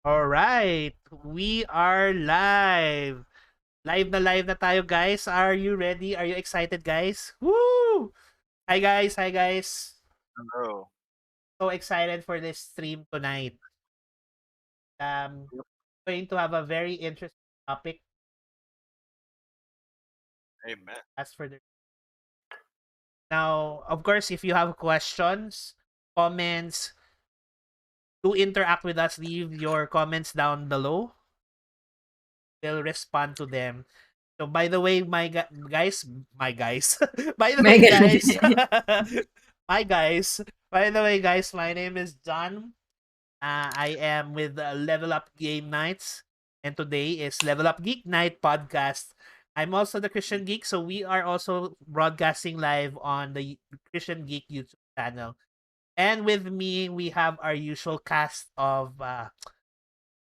Alright, we are live. Live na tayo guys. Are you ready? Are you excited guys? Woo! Hi guys. Hello. So excited for this stream tonight. Yep. Going to have a very interesting topic Amen. as for the now. Of course, if you have questions, comments, to interact with us, leave your comments down below. We'll respond to them. So by the way, guys, my guys. By the My way, God. guys, my guys. By the way, guys, my name is John. I am with Level Up Game Nights, and today is Level Up Geek Night podcast. I'm also the Christian Geek, so we are also broadcasting live on the Christian Geek YouTube channel. And with me, we have our usual cast of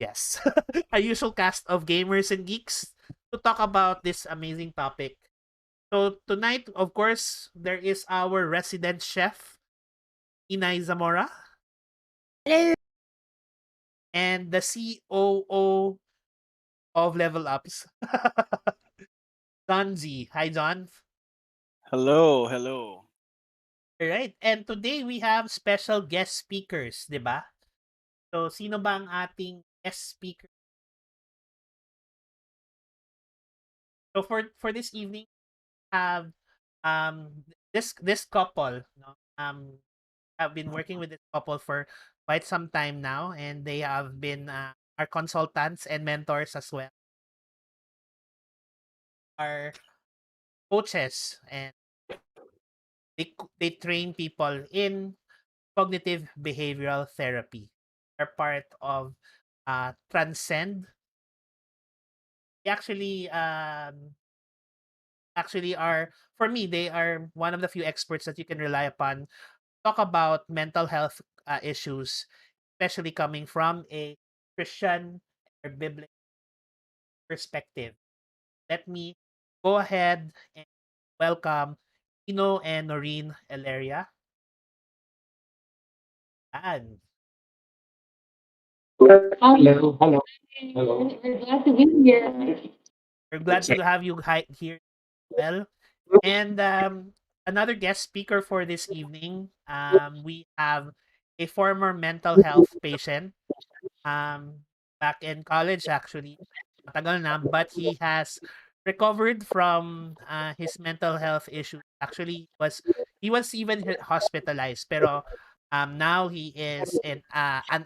yes, our usual cast of gamers and geeks to talk about this amazing topic. So tonight, of course, there is our resident chef, Inay Zamora, Hello. and the COO of Level Ups, John Z. Hi, John. Hello, hello. All right. And today we have special guest speakers, di ba? So, sino ba ang ating guest speaker? So, for this evening, have this couple, no? Have been working with this couple for quite some time now, and they have been our consultants and mentors as well, our coaches, and they train people in cognitive behavioral therapy. Are part of Transcend. They actually are, for me, they are one of the few experts that you can rely upon talk about mental health issues, especially coming from a Christian or biblical perspective. Let me go ahead and welcome Gino and Noreen Eleria. And Hello, hello, hello. We're glad to be here. we're glad to have you here as well. And another guest speaker for this evening, we have a former mental health patient back in college actually. Matagal na, but he has recovered from his mental health issues. Actually, he was even hospitalized, pero now he is an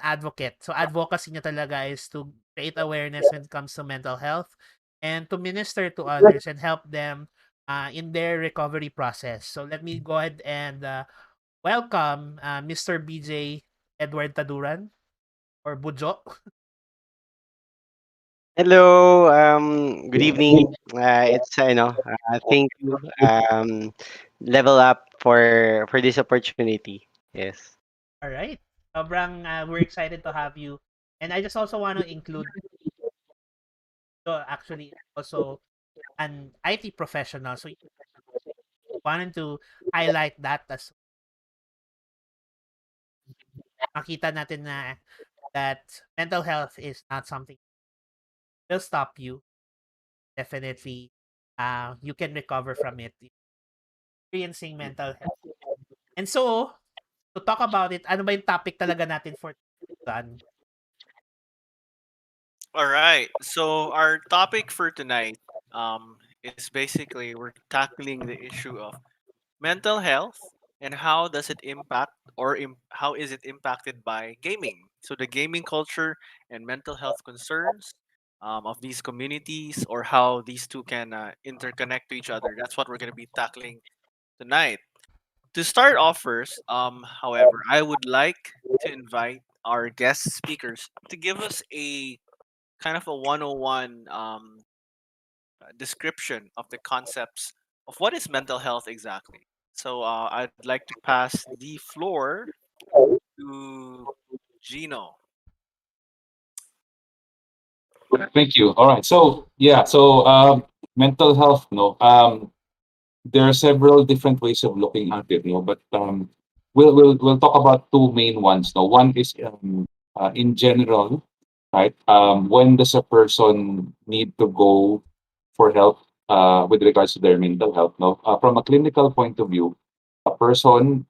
advocate. So advocacy niya talaga is to create awareness when it comes to mental health and to minister to others and help them in their recovery process. So let me go ahead and welcome Mr. BJ Edward Taduran or Bujo. Hello, good evening. Thank you, Level Up for this opportunity. Yes. All right. Sobrang we're excited to have you. And I just also want to include actually also an IT professional. So wanted to highlight that as makita natin na that mental health is not something that will stop you. Definitely, you can recover from it. Experiencing mental health. And so, to talk about it, ano ba yung topic talaga natin for Dan? All right. So our topic for tonight is basically we're tackling the issue of mental health and how does it impact or how is it impacted by gaming. So the gaming culture and mental health concerns of these communities or how these two can interconnect to each other. That's what we're going to be tackling tonight. To start off first, however, I would like to invite our guest speakers to give us a kind of a 101 description of the concepts of what is mental health exactly. So I'd like to pass the floor to Gino. Thank you. All right. So yeah. So mental health. No. There are several different ways of looking at it. No. But we'll talk about two main ones. No. One is in general. right? When does a person need to go for help with regards to their mental health? No, from a clinical point of view, a person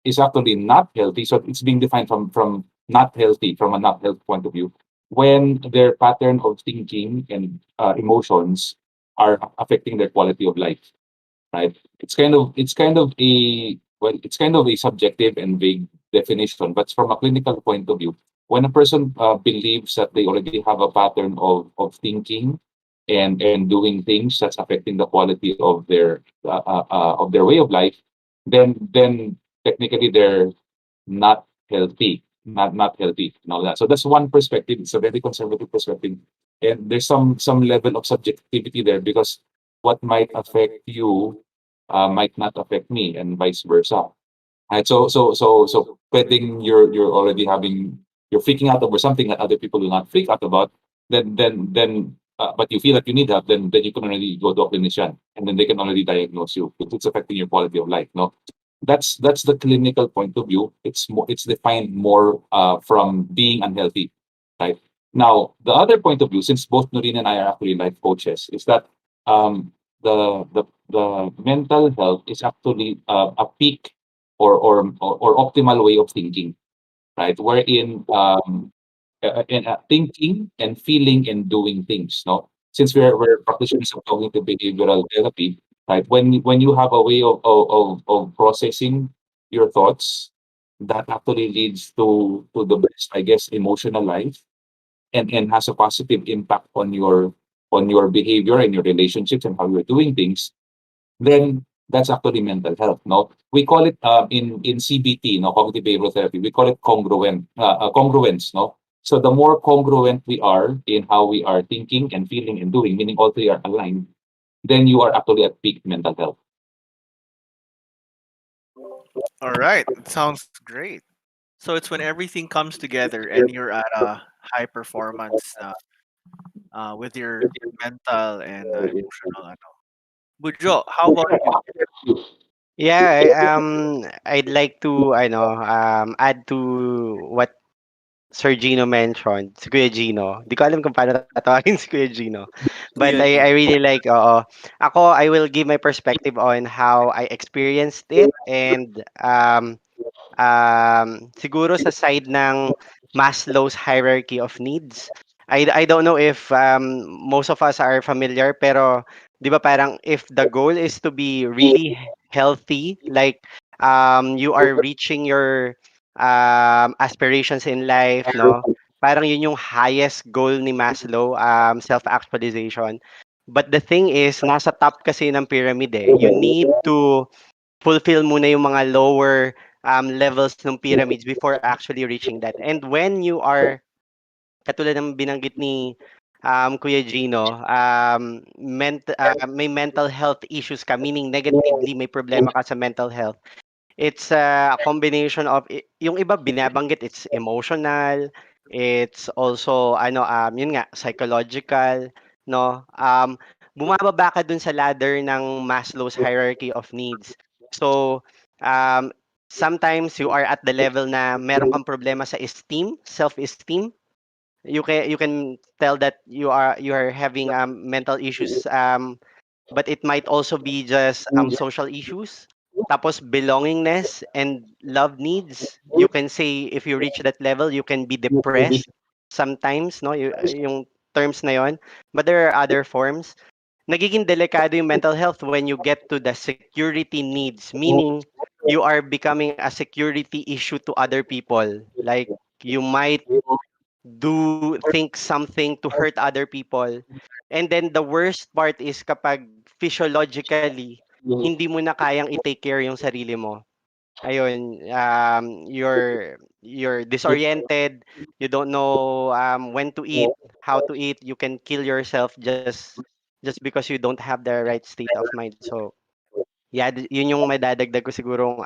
is actually not healthy. So it's being defined from not healthy from a not health point of view when their pattern of thinking and emotions are affecting their quality of life, right? It's kind of a well, it's kind of a subjective and vague definition, but from a clinical point of view, when a person believes that they already have a pattern of thinking and doing things that's affecting the quality of their way of life, then technically they're not healthy, not healthy, and all that. So that's one perspective. It's a very conservative perspective, and there's some level of subjectivity there because what might affect you might not affect me, and vice versa. Right? So pwedeng you're already having you're freaking out over something that other people do not freak out about. Then but you feel that you need help. Then you can already go to a clinician, and then they can already diagnose you if it's affecting your quality of life. No, that's the clinical point of view. It's defined more from being unhealthy, right? Now the other point of view, since both Noreen and I are actually life coaches, is that um, the mental health is actually a peak or optimal way of thinking, right? Wherein thinking and feeling and doing things. No, since we're practitioners of cognitive behavioral therapy, right? When you have a way of processing your thoughts, that actually leads to the best, I guess, emotional life and has a positive impact on your behavior and your relationships and how you're doing things, then that's actually mental health. No, we call it in CBT, no, cognitive behavioral therapy. We call it congruence. No, so the more congruent we are in how we are thinking and feeling and doing, meaning all three are aligned, then you are actually at peak mental health. All right, it sounds great. So it's when everything comes together and you're at a high performance with your mental and emotional. Bujo, how about you? Yeah, I'd like to add to what Sir Gino mentioned, si Kuya Gino. Di ko alam kung paano tatawagin si Kuya Gino. But Kuya I G. really like, oo. Ako, I will give my perspective on how I experienced it and siguro sa side ng Maslow's hierarchy of needs. I don't know if most of us are familiar, pero 'di ba parang if the goal is to be really healthy, like you are reaching your aspirations in life, no? Parang yun yung highest goal ni Maslow, self-actualization. But the thing is, nasa top kasi ng pyramid eh. You need to fulfill muna yung mga lower levels ng pyramids before actually reaching that. And when you are, katulad ng binanggit ni Kuya Gino, may mental health issues ka, meaning negatively may problema ka sa mental health. It's a combination of yung iba binabanggit it's emotional, it's also yun nga psychological, no? Bumababa ka dun sa ladder ng Maslow's hierarchy of needs. So, um, sometimes you are at the level na meron kang problema sa self-esteem. You can tell that you are having mental issues, but it might also be just social issues. Tapos belongingness and love needs. You can say if you reach that level, you can be depressed sometimes, no? Yung terms na yon. But there are other forms. Nagiging delikado yung mental health when you get to the security needs, meaning you are becoming a security issue to other people. Like you might think something to hurt other people. And then the worst part is kapag physiologically, hindi mo na kayang i-take care yung sarili mo. Ayun, you're disoriented, you don't know when to eat, how to eat, you can kill yourself just because you don't have the right state of mind. So, yeah, yun yung madadagdag ko sigurong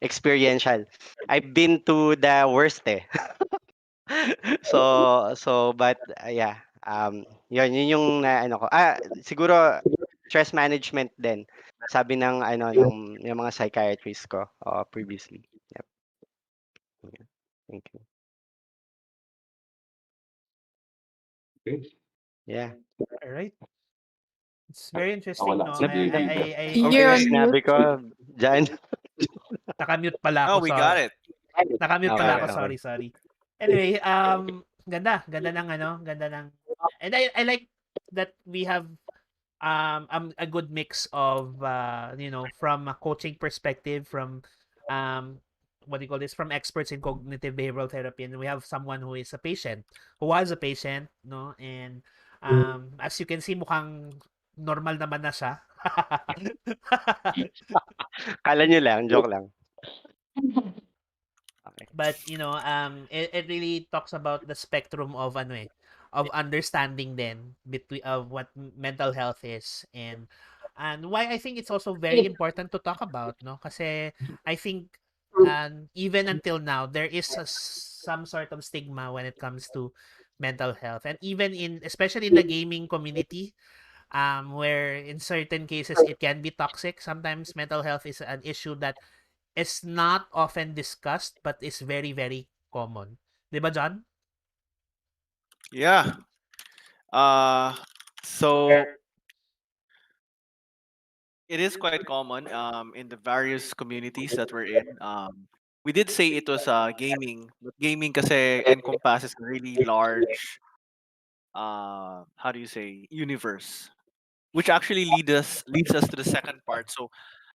experiential. I've been to the worst eh. But yeah, yun yung na ano ko. Siguro stress management din. Sabi ng yung mga psychiatrist ko previously. Yep. Yeah. Thank you. Okay. Yeah. All right. It's very interesting, Nawala no? si Nap nap JP. okay You're lang on Okay. sinabi mute. ko, Jan. Nakamute pala Oh, ako, we got sorry. it. Nakamute Okay, pala Got ako, it. okay. sorry, sorry. Anyway, ganda ng ganda ng and I like that we have a good mix of from a coaching perspective, from um what do you call this, from experts in cognitive behavioral therapy, and we have someone who is a patient, who was a patient, no, and as you can see, mukhang normal naman na siya. Akala niyo lang, joke lang. Okay. But it really talks about the spectrum of of understanding then between of what mental health is, and why I think it's also very important to talk about, no, kasi I think even until now there is some sort of stigma when it comes to mental health, and even in, especially in the gaming community, where in certain cases it can be toxic. Sometimes mental health is an issue that is not often discussed but is very, very common. 'Di ba, John? Yeah. Uh, so it is quite common in the various communities that we're in. We did say it was gaming, but gaming kasi encompasses a really large how do you say, universe, which actually leads us to the second part. So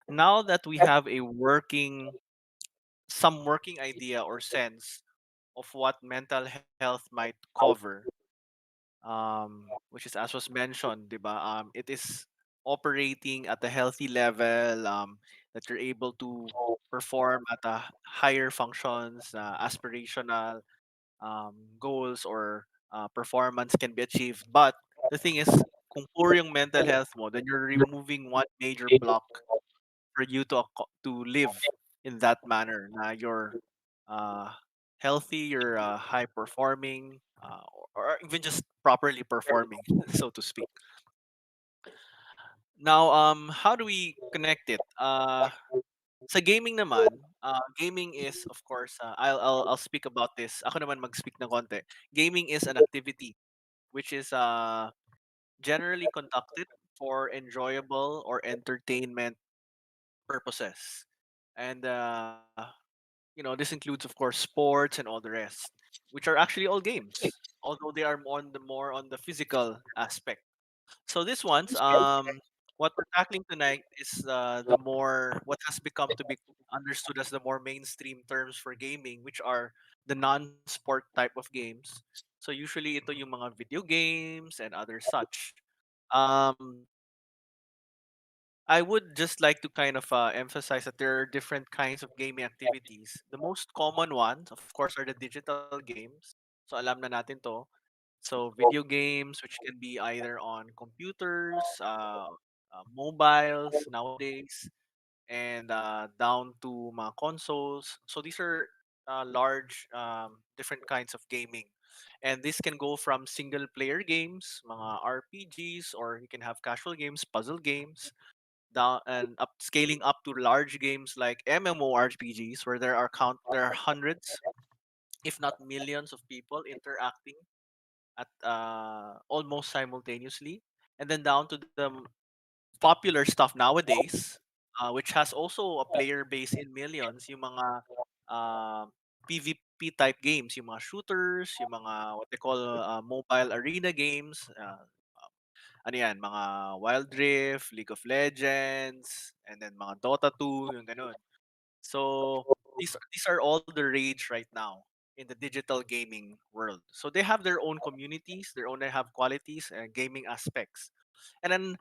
now that we have a working some working idea or sense of what mental health might cover, which is as was mentioned, diba? It is operating at a healthy level, that you're able to perform at a higher functions, aspirational goals or performance can be achieved. But the thing is, kung puro yung mental health mo, then you're removing one major block for you to live in that manner. Na you're uh, healthy, you're high performing, or even just properly performing, so to speak. Now, how do we connect it? Sa gaming naman, gaming is of course, I'll speak about this. Ako naman mag-speak ng konti. Gaming is an activity which is generally conducted for enjoyable or entertainment purposes. And this includes of course sports and all the rest, which are actually all games, although they are more on the physical aspect. So this one's what we're tackling tonight is the more what has become to be understood as the more mainstream terms for gaming, which are the non-sport type of games. So usually ito yung mga video games and other such. Um, I would just like to kind of emphasize that there are different kinds of gaming activities. The most common ones, of course, are the digital games. So alam na natin to. So video games, which can be either on computers, mobiles nowadays, and down to mga consoles. So these are large, different kinds of gaming. And this can go from single player games, mga RPGs, or you can have casual games, puzzle games, down and up scaling up to large games like MMORPGs, where there are hundreds, if not millions, of people interacting at almost simultaneously, and then down to the popular stuff nowadays, which has also a player base in millions, yung mga uh, PvP type games, yung mga shooters, yung mga what they call mobile arena games, ano yan, mga Wild Rift, League of Legends, and then mga Dota 2, yung ganun. So these are all the rage right now in the digital gaming world. So they have their own communities, they have qualities and gaming aspects. And then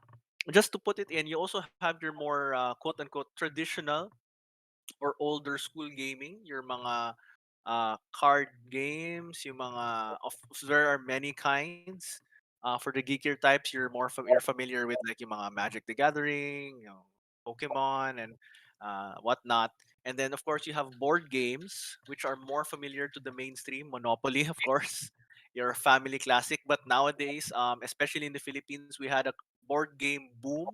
just to put it in, you also have your more quote unquote traditional or older school gaming, your mga card games, yung mga there are many kinds. For the geekier types, you're familiar with like yung mga Magic the Gathering, Pokemon, and whatnot. And then of course you have board games, which are more familiar to the mainstream. Monopoly, of course, your family classic. But nowadays, especially in the Philippines, we had a board game boom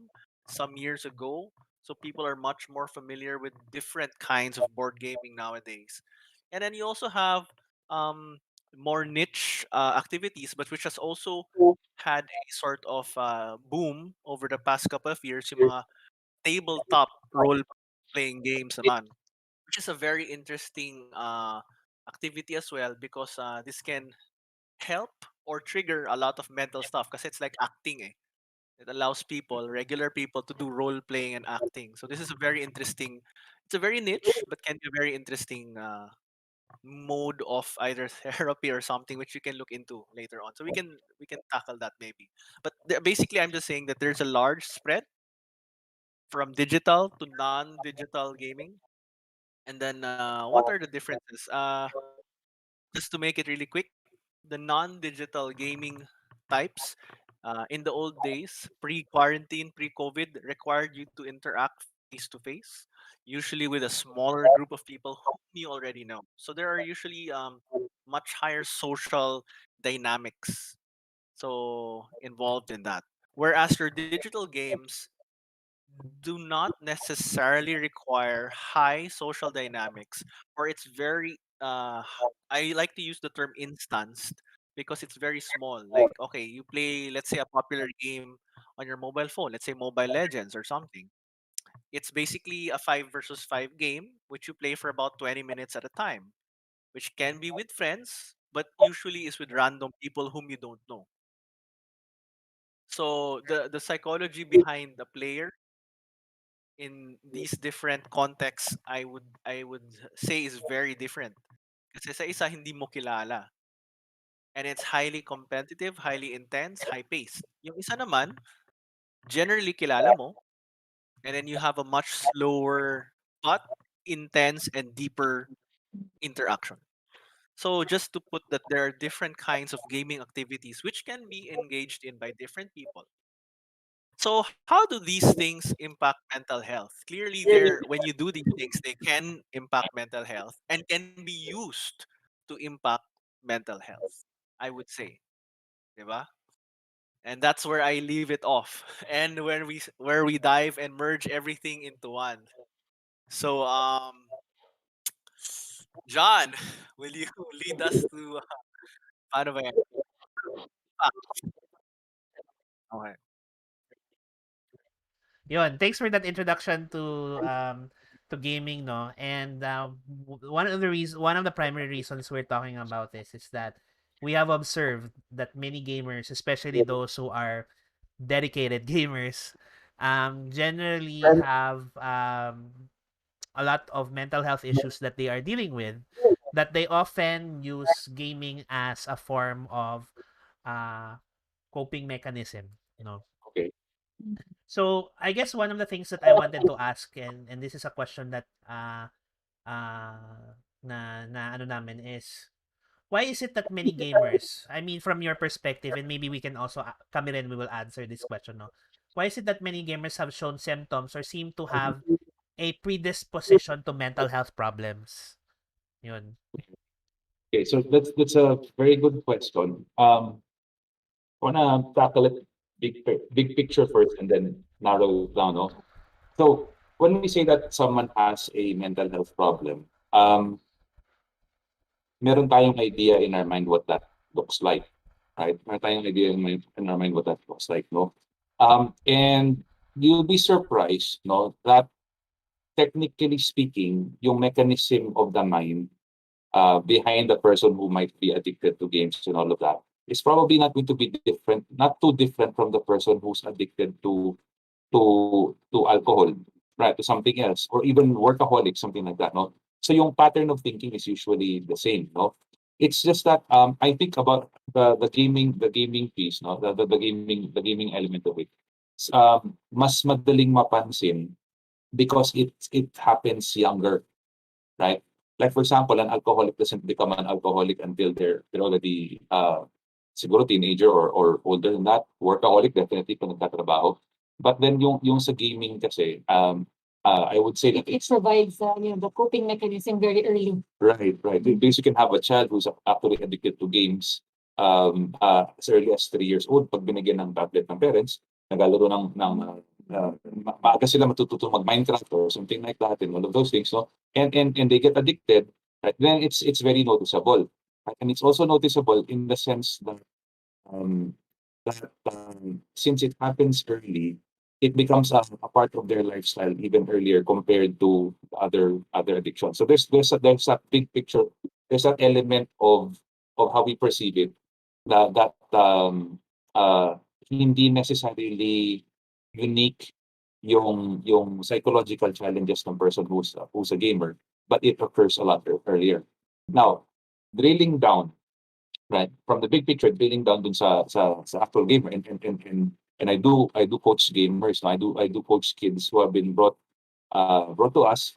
some years ago. So people are much more familiar with different kinds of board gaming nowadays. And then you also have um, more niche activities, but which has also had a sort of boom over the past couple of years, yung mga tabletop role playing games naman, which is a very interesting activity as well because this can help or trigger a lot of mental stuff because it's like acting. Eh. It allows people, regular people, to do role playing and acting. So this is a very interesting. It's a very niche, but can be a very interesting mode of either therapy or something which we can look into later on. So we can tackle that maybe. But basically, I'm just saying that there's a large spread from digital to non-digital gaming. And then what are the differences? Just to make it really quick, the non-digital gaming types in the old days, pre-quarantine, pre-COVID, required you to interact face to face, usually with a smaller group of people whom you already know. So there are usually much higher social dynamics so involved in that. Whereas your digital games do not necessarily require high social dynamics, or it's very I like to use the term instanced because it's very small. Like, okay, you play, let's say, a popular game on your mobile phone, let's say Mobile Legends or something. It's basically a 5 versus 5 game which you play for about 20 minutes at a time, which can be with friends but usually is with random people whom you don't know. So the psychology behind the player in these different contexts, I would say is very different. Kasi sa isa hindi mo kilala, and it's highly competitive, highly intense, high paced. Yung isa naman, generally kilala mo, and then you have a much slower but intense and deeper interaction. So just to put that there are different kinds of gaming activities which can be engaged in by different people. So how do these things impact mental health? Clearly, there when you do these things, they can impact mental health and can be used to impact mental health. I would say, diba? And that's where I leave it off, and where we dive and merge everything into one. So, John, will you lead us to paano ba yan? Ah, okay. Yun, thanks for that introduction to gaming, no. And one of the primary reasons we're talking about this is that we have observed that many gamers, especially those who are dedicated gamers, generally have a lot of mental health issues that they are dealing with, that they often use gaming as a form of uh, coping mechanism, no. Okay. So I guess one of the things that I wanted to ask, and this is a question that na ano namin is, why is it that many gamers, I mean from your perspective, and maybe we can also come in and we will answer this question, no? Why is it that many gamers have shown symptoms or seem to have a predisposition to mental health problems? Yun. Okay, so that's a very good question. I wanna tackle it big picture first and then narrow it down, no? So when we say that someone has a mental health problem, meron tayong idea in our mind what that looks like, right? Meron tayong idea in our mind what that looks like, no? And you'll be surprised, no, that technically speaking, yung mechanism of the mind behind the person who might be addicted to games and all of that is probably not going to be different, not too different from the person who's addicted to alcohol, right? To something else, or even workaholic, something like that. No, so yung pattern of thinking is usually the same. No, it's just that I think about the gaming piece, no, the gaming element of it. Mas madaling mapansin because it happens younger, right? Like for example, an alcoholic doesn't become an alcoholic until they're already siguro teenager or older than that. Workaholic definitely kung nagtatrabaho. But then yung sa gaming kasi, I would say that It provides the coping mechanism very early. right. Because you can have a child who's actually addicted to games as early as 3 years old. Pag binigyan ng tablet ng parents, naglalaro maaga sila matututo mag-Minecraft or something like that and all of those things, no? And they get addicted, right? Then it's very noticeable, And it's also noticeable in the sense um, since it happens early, it becomes a part of their lifestyle even earlier compared to other addictions. So there's that big picture. There's that element of how we perceive it that hindi necessarily unique yung psychological challenges ng person who's a gamer, but it occurs a lot earlier. Now, drilling down, right, from the big picture, drilling down dun sa actual gamer, and I do coach gamers, no? I do coach kids who have been brought to us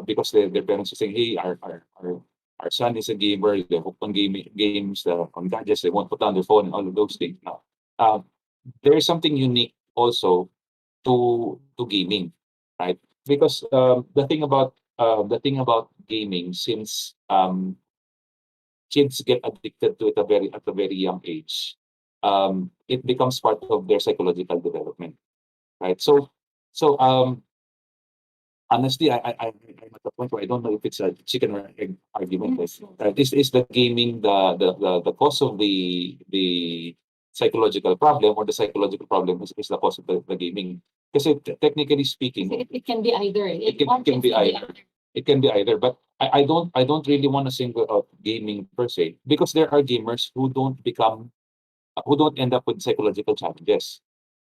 because their parents are saying, hey, our son is a gamer, they're hooked on games, on gadgets, they won't put down their phone and all of those things. Now, there is something unique also to gaming, right? Because the thing about gaming, since kids get addicted to it at a very young age, it becomes part of their psychological development, right? So honestly, I'm at the point where I don't know if it's a chicken or egg argument. Is the gaming the cause of the psychological problem, or the psychological problem is the cause of the gaming? Because technically speaking, It can be either. it can be either. It can be either, but I don't really want to single out gaming per se, because there are gamers who don't end up with psychological challenges,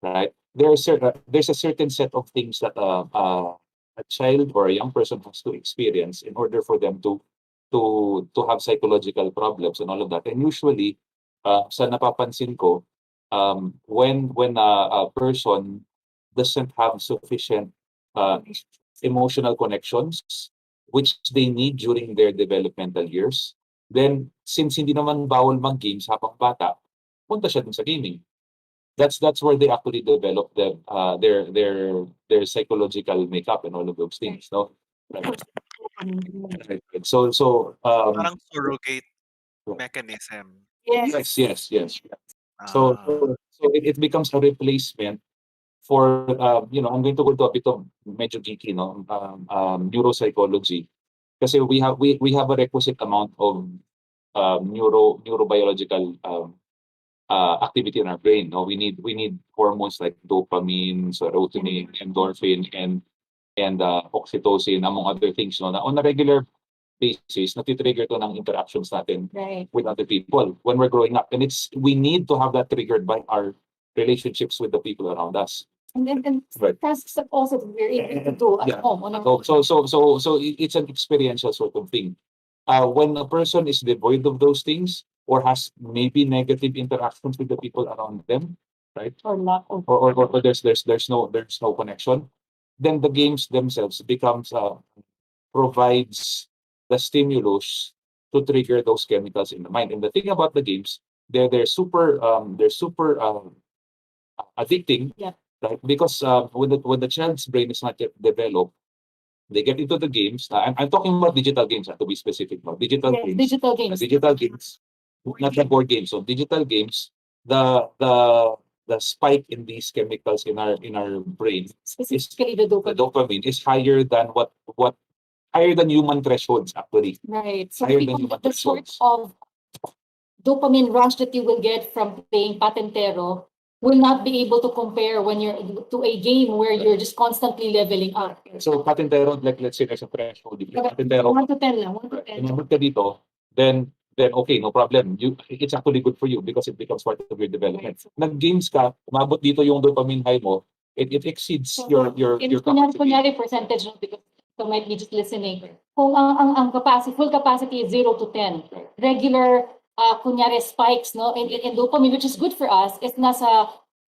right? There's a certain set of things that a child or a young person has to experience in order for them to have psychological problems and all of that. And usually, sa napapansin ko, when a person doesn't have sufficient emotional connections which they need during their developmental years, then since hindi naman bawal mag-games habang bata, punta siya dun sa gaming. That's where they actually develop their psychological makeup and all of those things, no? Right. Right. Parang surrogate mechanism. Yes. Yes. So Ah, so it becomes a replacement for I'm going to go to a bit of medyo geeky, no, neuropsychology, kasi we have a requisite amount of neurobiological activity in our brain. No, we need hormones like dopamine, serotonin, endorphin, and oxytocin, among other things. No, na on a regular basis, nati-trigger to ng interactions natin Right. with other people when we're growing up, and we need to have that triggered by our relationships with the people around us. And Right. tasks that also we're able to do at Yeah. home on our So it's an experiential sort of thing. When a person is devoid of those things, or has maybe negative interactions with the people around them, right? or lack of Or there's no connection, then the games themselves provides the stimulus to trigger those chemicals in the mind. And the thing about the games, they're super addicting, Yeah. right? Because when the child's brain is not yet developed, they get into the games. I'm talking about digital games, to be specific. No? Digital yes, games. digital games. Digital games, not the board games. So digital games, the spike in these chemicals in our brain, Specifically the the dopamine. dopamine, is higher than what higher than human thresholds, actually. Right. So Higher than people, human the sort thresholds. of dopamine rush that you will get from playing patentero will not be able to compare when you're to a game where you're just constantly leveling up. So patentero, like let's say there's a threshold. If But patentero, 1 to 10 lang, 1 to 10. umabot ka dito, then okay, no problem. It's actually good for you because it becomes part of your development. Nag-games ka, umabot dito yung dopamine high mo, it exceeds So, your capacity. kunyari percentage, no, because so might be just listening. Kung ang capacity, full capacity is 0 to 10. Regular, kunyari spikes, no, in dopamine, which is good for us, is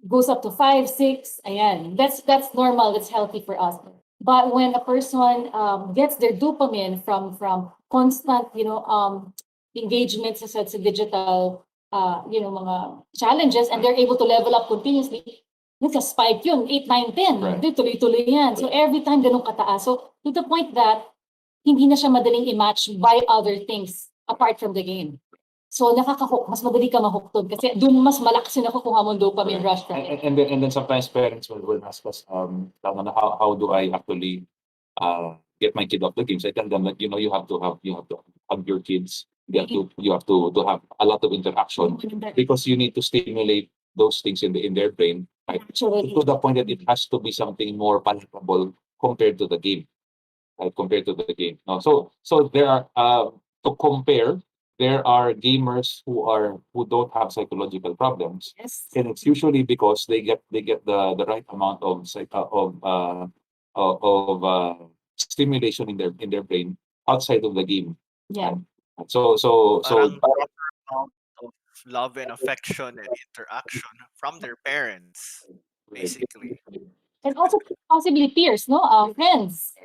goes up to 5, 6, ayan. That's normal, that's healthy for us. But when a person gets their dopamine from constant, engagement sa digital, mga challenges, and they're able to level up continuously, nagka-spike yun, 8, 9, 10. Right. Di, tuloy-tuloy yan. So every time ganun kataas. So to the point that hindi na siya madaling i-match by other things apart from the game. So nakaka-hook, mas madali ka ma-hook doon kasi doon mas malakas yung nakukuha mong dopamine rush from it. And then sometimes parents will ask us, how do I actually get my kid off the games? I tell them that you have to hug your kids. You have to have a lot of interaction because you need to stimulate those things in their brain, right? To the point that it has to be something more palatable compared to the game, right? Compared to the game. No, so there are to compare. There are gamers who don't have psychological problems, Yes. and it's usually because they get the right amount of stimulation in their brain outside of the game. Yeah. So Parang proper amount of love and affection and interaction from their parents, basically. And also possibly peers, no? Friends.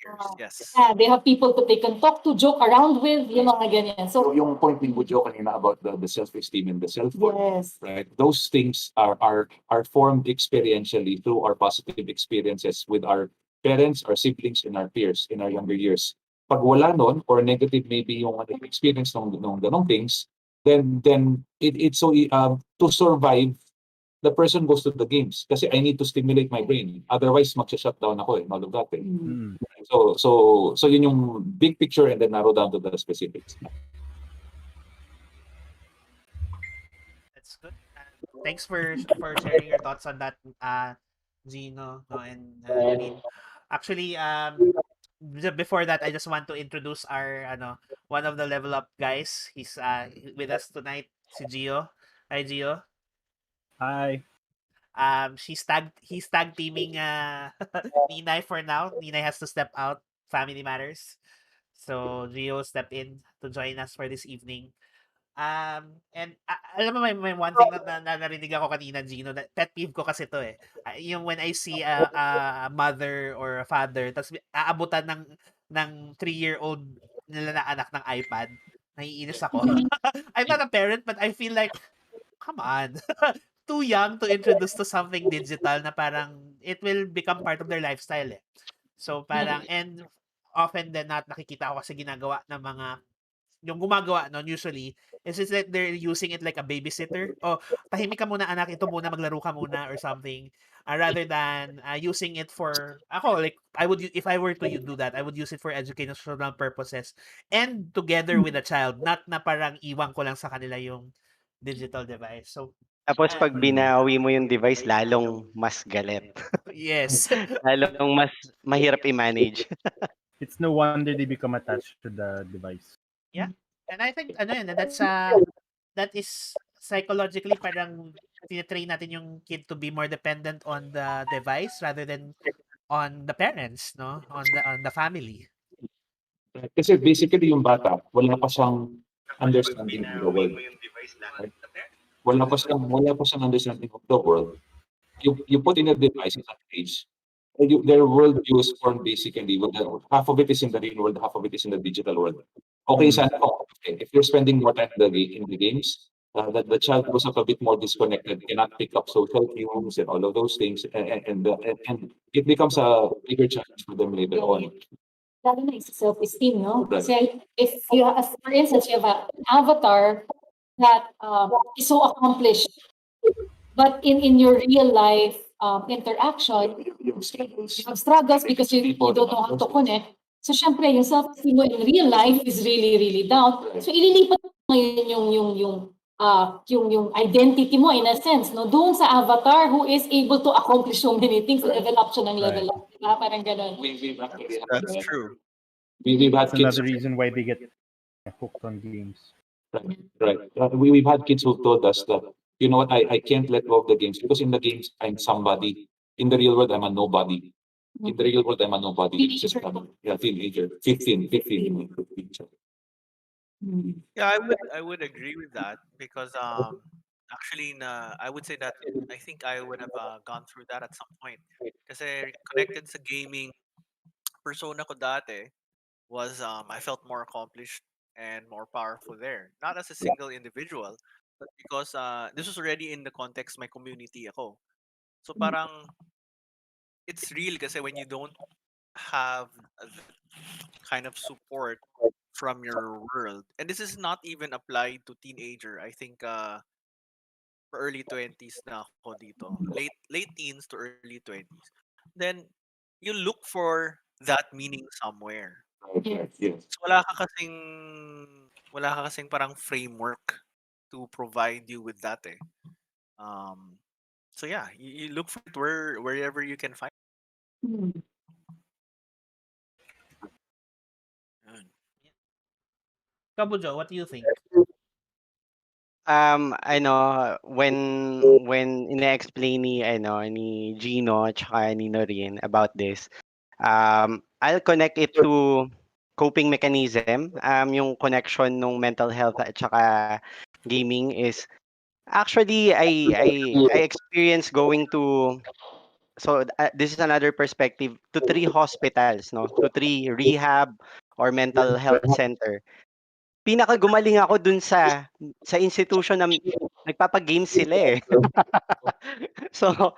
Years, yes. Yeah, they have people that they can talk to, joke around with, yung mga ganyan. So So, yung point ni Bujo kanina about the self-esteem and the self-worth, yes. right? Those things are formed experientially through our positive experiences with our parents, our siblings, and our peers in our younger years. Pag wala nun, or negative maybe yung experience ng ganong things, then it's so to survive, the person goes to the games kasi I need to stimulate my brain. Otherwise, mag-shut down ako and all of that. Eh. Mm. So yun yung big picture and then narrow down to the specifics. That's good. Thanks for sharing your thoughts on that, Gino, no, and Noreen. Actually, before that, I just want to introduce our one of the level up guys. He's with us tonight, si Gio. Hi, Gio. Hi. He's tag teaming Ninay for now. Ninay has to step out. Family matters. So Gio stepped in to join us for this evening. And alam mo may one thing na narinig ako kanina, Gino, that pet peeve ko kasi 'to, eh. Yung when I see a mother or a father ta's aabutan ng 3-year-old nila na anak ng iPad, naiinis ako. I'm not a parent, but I feel like, come on. Too young to introduce to something digital na parang it will become part of their lifestyle, eh. So parang and often din not nakikita ko kasi ginagawa ng mga yung gumagawa nun usually is just that they're using it like a babysitter. Oh, tahimik ka muna anak, ito muna maglaro ka muna or something. Rather than using it for ako like if I were to do that, I would use it for educational purposes and together with a child, not na parang iwan ko lang sa kanila yung digital device. So Tapos uh, 'pag binawi mo yung device lalong mas galit. yes. Lalong mas mahirap i-manage. It's no wonder they become attached to the device. Yeah. And I think ano yun, that is psychologically parang tine-train natin yung kid to be more dependent on the device rather than on the parents, no? On the family. Kasi basically yung bata, wala pa siyang understanding of the world. Right? Wala pa siyang understanding of the world. You put in a device at that age, their world view is formed basically with half of it is in the real world, half of it is in the digital world. Okay, sana okay. If you're spending more time in the games, that the child goes up a bit more disconnected, cannot pick up social cues and all of those things, and it becomes a bigger challenge for them later on. Lalo na yung self-esteem, no? Right. Kasi if you have, for instance, you have an avatar that is so accomplished, but in your real life interaction, you have struggles because you don't know how to connect. So, syempre, yung self-esteem mo in real life is really, really down. So, ililipat mo ngayon yung identity mo in a sense, no? Doon sa avatar who is able to accomplish so many things, level up siya ng level up. Diba? Parang ganun. We've actually had That's true. we've had That's kids. another reason why they get hooked on games. Right. We've had kids who told us that, you know what, I can't let go of the games because in the games I'm somebody. In the real world, I'm a nobody. In the real world, I'm a nobody. It's just teenager, 15. Yeah, I would agree with that because actually I would say that I think I would have gone through that at some point. Kasi connected sa gaming, persona ko dati was I felt more accomplished and more powerful there. Not as a single individual, but because this was already in the context my community ako. So parang it's real kasi when you don't have the kind of support from your world, and this is not even applied to teenager. I think for early 20s na ako dito, late teens to early 20s. Then you look for that meaning somewhere. Yes. Yes. So wala ka kasing parang framework to provide you with that eh. Um, so yeah, you look for it wherever you can find. Hmm. Yun. Kabujo, what do you think? When ina-explain ni Gino at saka ni Noreen about this, I'll connect it to coping mechanism. Yung connection ng mental health at saka gaming is actually I experienced going to, so this is another perspective, to three hospitals, no, to three rehab or mental health center. Pinakagumaling ako dun sa institution na nagpapa-games sila eh. So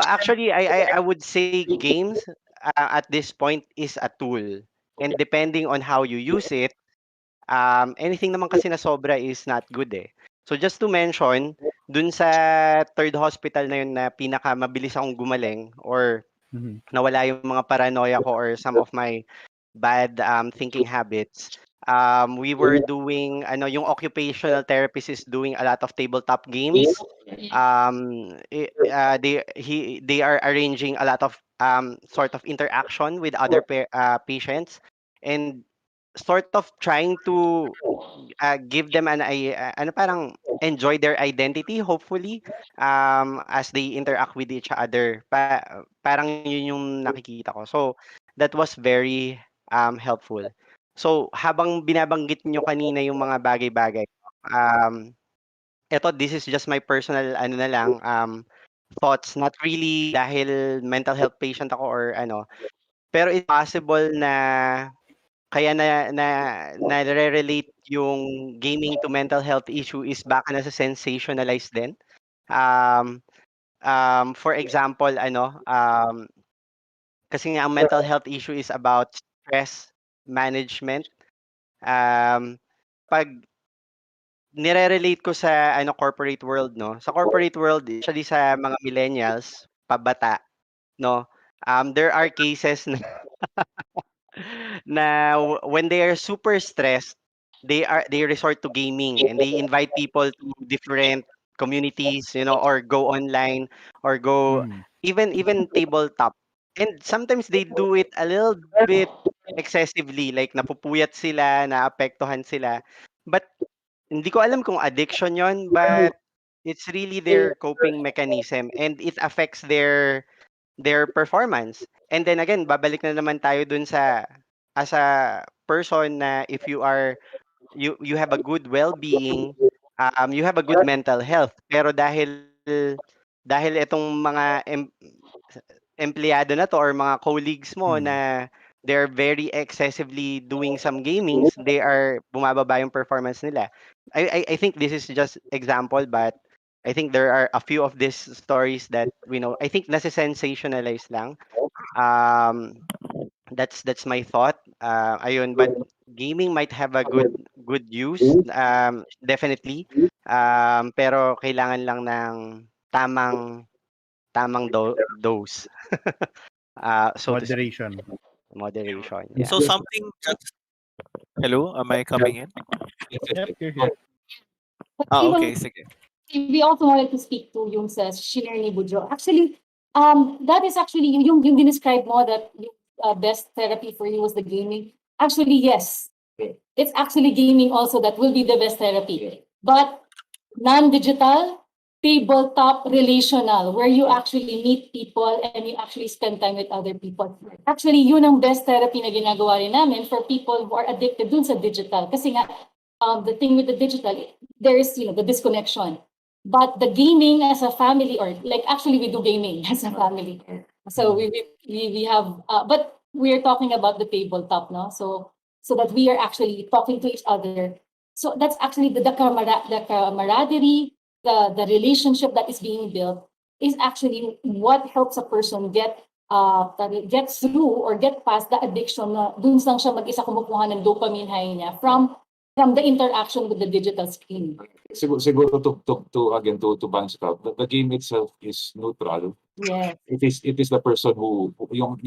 actually I would say games at this point is a tool, and depending on how you use it, anything naman kasi na sobra is not good eh. So just to mention, dun sa third hospital na yun na pinakamabilis akong gumaling or Mhm. nawala yung mga paranoia ko or some of my bad thinking habits. We were doing yung occupational therapist is doing a lot of tabletop games. They are arranging a lot of sort of interaction with other patients, and sort of trying to give them parang enjoy their identity, hopefully, as they interact with each other. Parang yun yung nakikita ko. So that was very helpful. So habang binabanggit nyo kanina yung mga bagay-bagay, this is just my personal na lang, thoughts, not really dahil mental health patient ako or pero it's possible na kaya nare-relate yung gaming to mental health issue is baka nasa sensationalize din. Um, for example, kasi nga ang mental health issue is about stress management. Pag nire-relate ko sa corporate world, no. Sa corporate world, especially sa mga millennials, pabata, no. There are cases na when they are super stressed, they resort to gaming and they invite people to different communities, or go online or go Mhm. even tabletop. And sometimes they do it a little bit excessively, like napupuyat sila, naapektuhan sila. But hindi ko alam kung addiction yon, but it's really their coping mechanism and it affects their performance. And then again, babalik na naman tayo dun sa as a person na if you have a good well-being, you have a good mental health. Pero dahil itong mga empleyado na to or mga colleagues mo Mhm. na they're very excessively doing some gamings, they are bumababa yung performance nila. I think this is just example, but I think there are a few of these stories that we know. I think nasa sensationalize lang. Um, that's my thought. Ayun, but gaming might have a good use, definitely. Pero kailangan lang ng tamang tamang dose. So to speak, Moderation. moderation. Yeah. So something just hello, am I coming in? Yes, yes, Yep, yes. you're Go here. ahead. But Okay, even sige. we also wanted to speak to yung sa shinare ni Budjo. Actually, that is actually yung describe mo that yung best therapy for you was the gaming. Actually, yes. It's actually gaming also that will be the best therapy. But non-digital, tabletop, relational, where you actually meet people and you actually spend time with other people. Actually, yun ang best therapy na ginagawa rin namin for people who are addicted dun sa digital. Kasi nga, the thing with the digital, there is, the disconnection. But the gaming as a family, or like actually we do gaming as a family. So we have, but we're talking about the tabletop, no? So that we are actually talking to each other. So that's actually the camaraderie, the relationship that is being built is actually what helps a person get through or get past the addiction na dun lang siya mag-isa kumukuha ng dopamine high niya from from the interaction with the digital screen. Siguro to balance it out, the game itself is neutral. Yes. It is the person who yung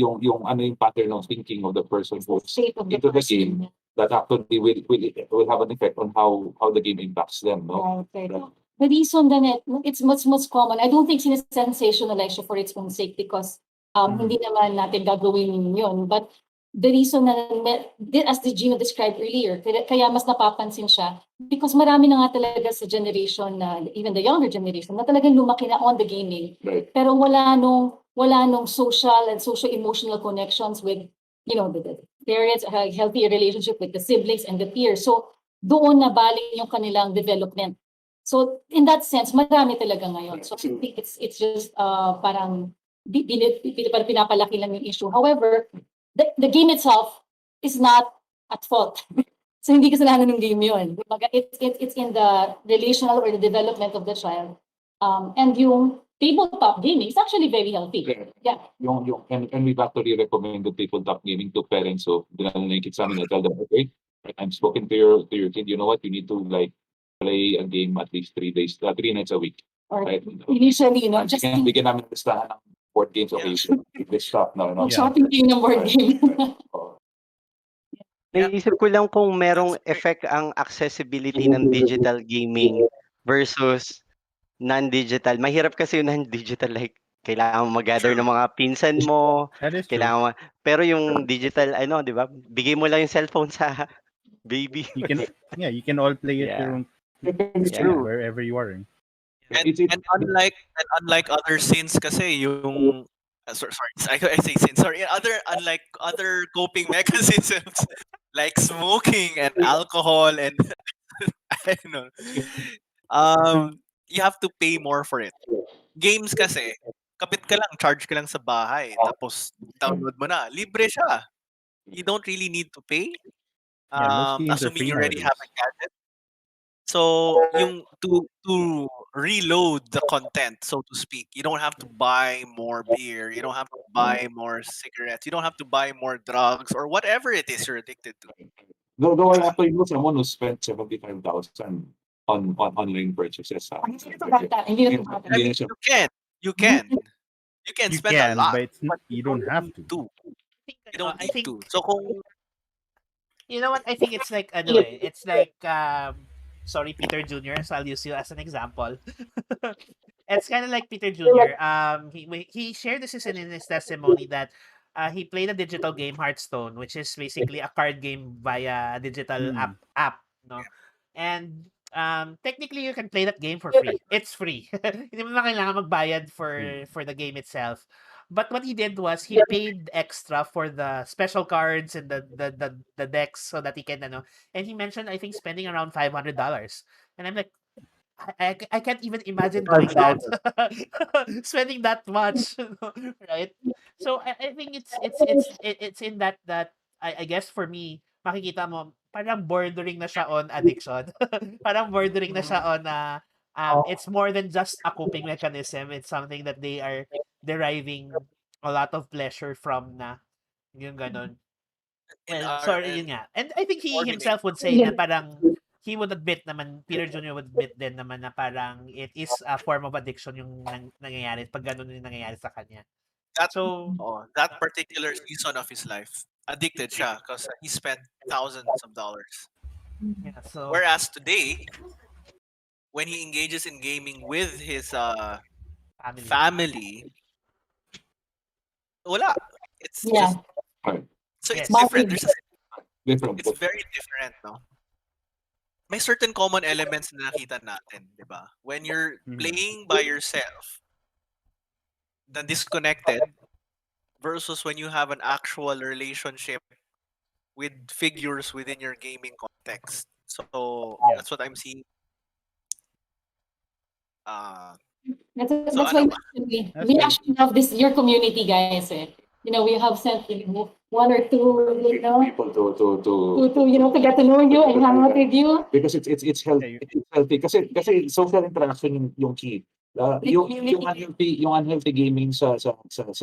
ano yung pattern of thinking of the person who's State of the into the person. game that actually will have an effect on how the game impacts them, no? Right, right. The reason then it's much common. I don't think sensationalize siya for its own sake because hindi naman natin gagawin yun. But the reason na, as the Gino described earlier, kaya mas napapansin siya because marami na nga talaga sa generation na, even the younger generation, na talagang lumaki na on the gaming. Right. Pero wala nung social and social-emotional connections with, you know, the parents, a healthy relationship with the siblings and the peers. So, doon nabaling yung kanilang development. So, in that sense, marami talaga ngayon. So, I think it's just parang pinapalaki lang yung issue. However, the game itself is not at fault. So, hindi kasalanan ng game yun. It's in the relational or the development of the child. And yung tabletop gaming is actually very healthy. Yeah. And we've actually recommended tabletop gaming to parents. So, dinala na yung kids namin, I tell them, okay, I'm spoken to your kid, you know what, you need to like play a game at least 3 nights a week. Or Right? initially, you know, just Bigyan namin listahan ng board games, okay, this stuff, no. shopping game ng board game. Naisip ko lang kung merong effect ang accessibility ng digital gaming versus non-digital. Mahirap kasi yung non-digital, like kailangan mo mag-gather ng mga pinsan mo, That is true. kailangan mo, pero yung digital, ano, di ba? Bigay mo lang yung cellphone sa baby. You can all play it Yeah. your wherever you are. And unlike other sins kasi yung sorry, I say sins. Sorry, unlike other coping mechanisms like smoking and alcohol and I don't know. You have to pay more for it. Games kasi, kapit ka lang, charge ka lang sa bahay, tapos download mo na, libre siya. You don't really need to pay. Most games are Assuming free you already nowadays. have a gadget. So, yung to reload the content, so to speak, you don't have to buy more beer, you don't have to buy more cigarettes, you don't have to buy more drugs or whatever it is you're addicted to. Though I actually know someone who spent 75,000 on online purchases. Hindi na bata. I mean, you can spend a lot, but you don't have to. You don't I need think to. So kung you know what? I think it's like ano eh. It's like sorry, Peter Jr. So I'll use you as an example. It's kind of like Peter Jr. He shared this in his testimony that he played a digital game Hearthstone, which is basically a card game via a digital app, no? And technically you can play that game for free. It's free. Hindi mo na kailangan magbayad for the game itself. But what he did was he paid extra for the special cards and the decks so that he can and he mentioned I think spending around $500. And I'm like I can't even imagine doing that. Spending that much, right? So I think it's in that I guess for me makikita mo parang bordering na siya on addiction. Parang bordering na siya on it's more than just a coping mechanism. It's something that they are deriving a lot of pleasure from na yung ganon. Well, sorry, yun nga. And I think he himself would say na parang he would admit naman, Peter Jr. would admit din naman na parang it is a form of addiction yung nangyayari pag ganun yung nangyayari sa kanya. That particular season of his life, addicted siya because he spent thousands of dollars. Yeah, so Whereas today, when he engages in gaming with his family, wala. It's just so it's different. It's very different, no? May certain common elements na nakita natin, di ba? When you're playing by yourself, the disconnected versus when you have an actual relationship with figures within your gaming context. So that's what I'm seeing. That's why we actually love this your community, guys. You know, we have sent one or two, people to get to know you and hang out with you. Because it's healthy. It's healthy kasi social interaction yung key. Yung unhealthy gaming sa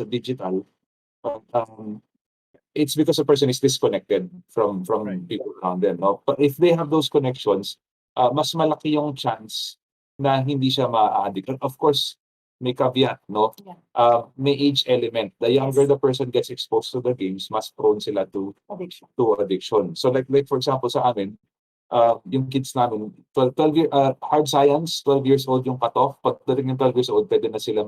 digital it's because a person is disconnected from Right. people around them, no? But if they have those connections, mas malaki yung chance na hindi siya ma-addict. And of course, may caveat, no? Yeah. May age element. The younger Yes. the person gets exposed to the games, mas prone sila Addiction. to addiction. So like for example sa amin, yung kids namin, 12 year, hard science, 12 years old yung cutoff. Pagdating ng 12 years old, pwede na sila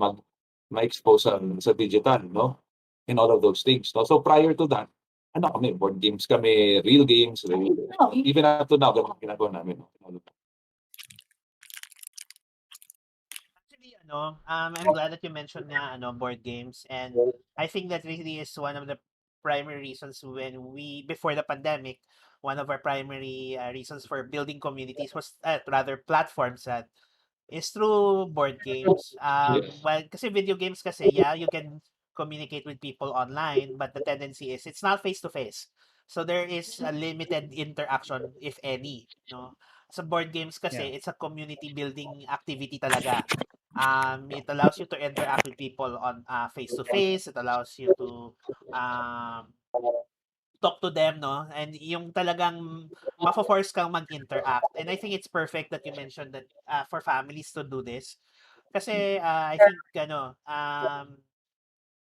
ma-expose sa digital, no? In all of those things, no? So prior to that, ano kami, board games kami, real games, No, even up to now, ganun ginagawa namin. Actually, I'm glad that you mentioned nga, board games, and I think that really is one of the primary reasons when before the pandemic, one of our primary reasons for building communities was, rather platforms that is through board games. Yes. Well, kasi video games kasi, yeah, you can communicate with people online, but the tendency is it's not face to face. So there is a limited interaction, if any, no? Sa board games kasi, Yeah. it's a community building activity talaga. It allows you to interact with people on face to face. It allows you to um, talk to them, no? And yung talagang mafo-force kang mag-interact. And I think it's perfect that you mentioned that for families to do this. Kasi I think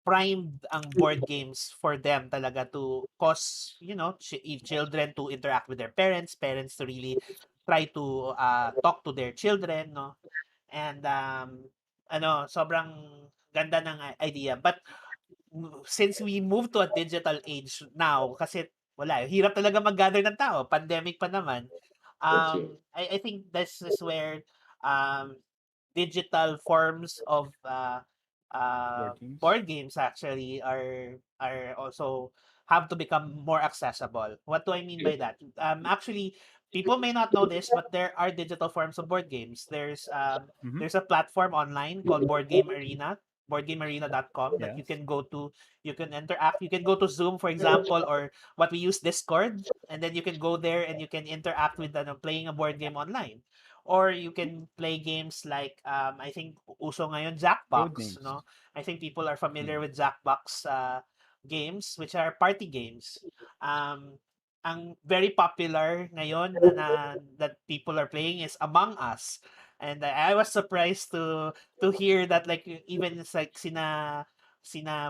primed ang board games for them talaga to cause, children to interact with their parents, parents to really try to talk to their children, no? And sobrang ganda ng idea. But since we move to a digital age now, kasi wala, hirap talaga mag-gather ng tao, pandemic pa naman. I think this is where um, digital forms of Board games. board games actually are also have to become more accessible. What do I mean by that? Actually, people may not know this, but there are digital forms of board games. Mm-hmm. There's a platform online called Board Game Arena, boardgamearena.com, that you Yes. can go to, you can interact, you can go to Zoom, for example, or what we use, Discord, and then you can go there and you can interact with playing a board game online. Or you can play games like I think uso ngayon Code Jackbox, names. no? I think people are familiar Mm. with Jackbox games, which are party games. Um ang very popular ngayon that people are playing is Among Us. And I was surprised to hear that, like, even it's like sina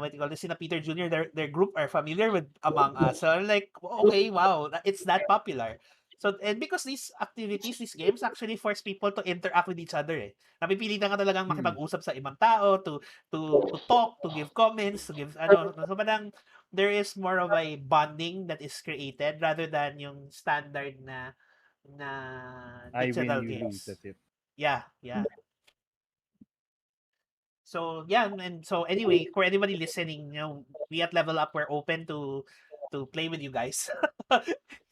what do you call this, sina Peter Jr., their group are familiar with Among Us. So I'm like, okay, wow, it's that popular. So, and because these activities, these games actually force people to interact with each other, eh. Napipilitan ka talagang Mm. makipag-usap sa ibang tao, to talk, to give comments, to give so parang there is more of a bonding that is created rather than yung standard na I win, digital you lose. games. That's it. Yeah, yeah. So yeah, and so anyway, for anybody listening, we at Level Up, we're open to play with you guys.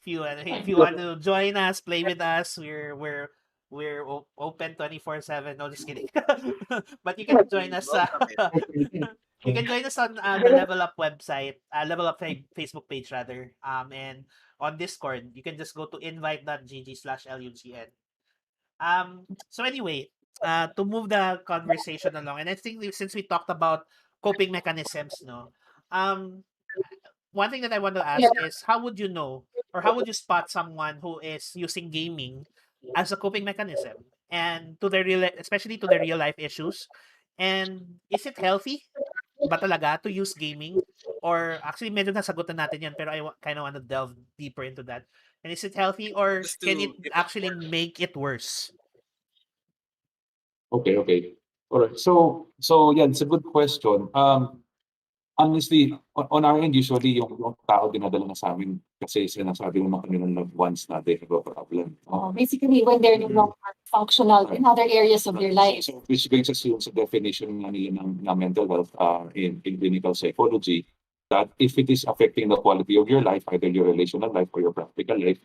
If you want to join us, play with us, we're open 24/7. No, just kidding. But you can join We us. welcome it. You can join us on the Level Up website, Level Up Facebook page rather, and on Discord. You can just go to invite.gg/lugn. So anyway, to move the conversation along, and I think since we talked about coping mechanisms, no, um, one thing that I want to ask is, how would you know, or how would you spot someone who is using gaming as a coping mechanism, and to the real, especially to the real life issues, and is it healthy ba talaga to use gaming? Or actually, medyo nasagutan natin yan, pero I kind of want to delve deeper into that. And is it healthy, or Just can it to give actually more. make it worse? Okay. All right. So yeah, it's a good question. Honestly, on our end, usually yung tao dinadala na sa amin kasi sinasabi ng mga kanilang loved ones na they have a problem. Basically, when they're no Mm. longer functional in other areas of their life. So, which brings us yung sa definition nga nila ng mental health in clinical psychology, that if it is affecting the quality of your life, either your relational life or your practical life,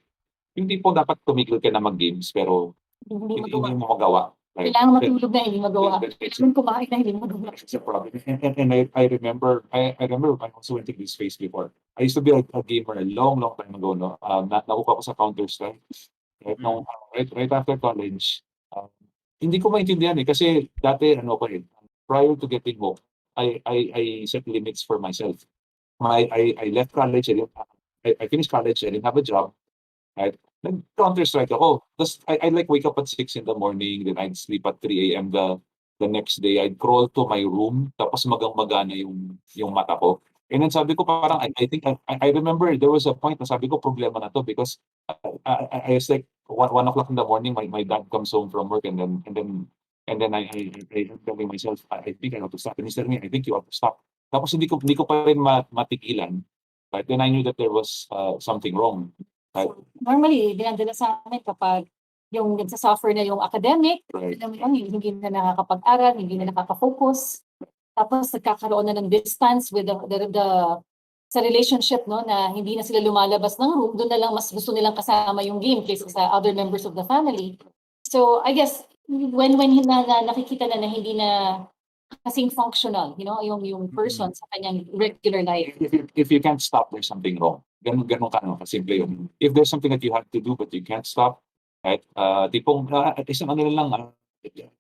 yung tipo dapat tumigil ka na mag-games pero Hindi hindi magawa. mo magawa. Kailangan matulog na hindi magawa. It's Kailangan kumain na hindi magawa. a problem. And I remember I also went through this phase before. I used to be a gamer a long time ago, no. Nakuha ko sa Counter-Strike. Right, Mm. right after college. Hindi ko maintindihan eh kasi dati ano ko eh, prior to getting hooked, I set limits for myself. I left college. I finished college. I didn't have a job. Right? Then Counter-Strike ako. I like wake up at 6 in the morning, then I'd sleep at 3 a.m. The next day. I'd crawl to my room, tapos magang-magana yung mata ko. And then sabi ko parang, I think, I remember there was a point na sabi ko problema na to because I was like 1 o'clock in the morning, my dad comes home from work and then I'm telling myself, I think I have to stop. And he's telling me, I think you have to stop. Tapos hindi ko pa rin matigilan. But then I knew that there was something wrong. Right? Normally, dinadala sa amin kapag yung nagsasuffer na yung academic, Right. alam mo yun, hindi na nakakapag-aral, hindi na nakaka-focus, tapos nagkakaroon na ng distance with sa relationship, no, na hindi na sila lumalabas ng room, doon na lang mas gusto nilang kasama yung game kaysa sa other members of the family. So, I guess, when nakikita na hindi na kasing functional, yung person sa kanyang regular life. If you can't stop, there's something wrong. Ganun ka, no? Kasimple yun. If there's something that you have to do but you can't stop, right? Tipong, isang ano lang,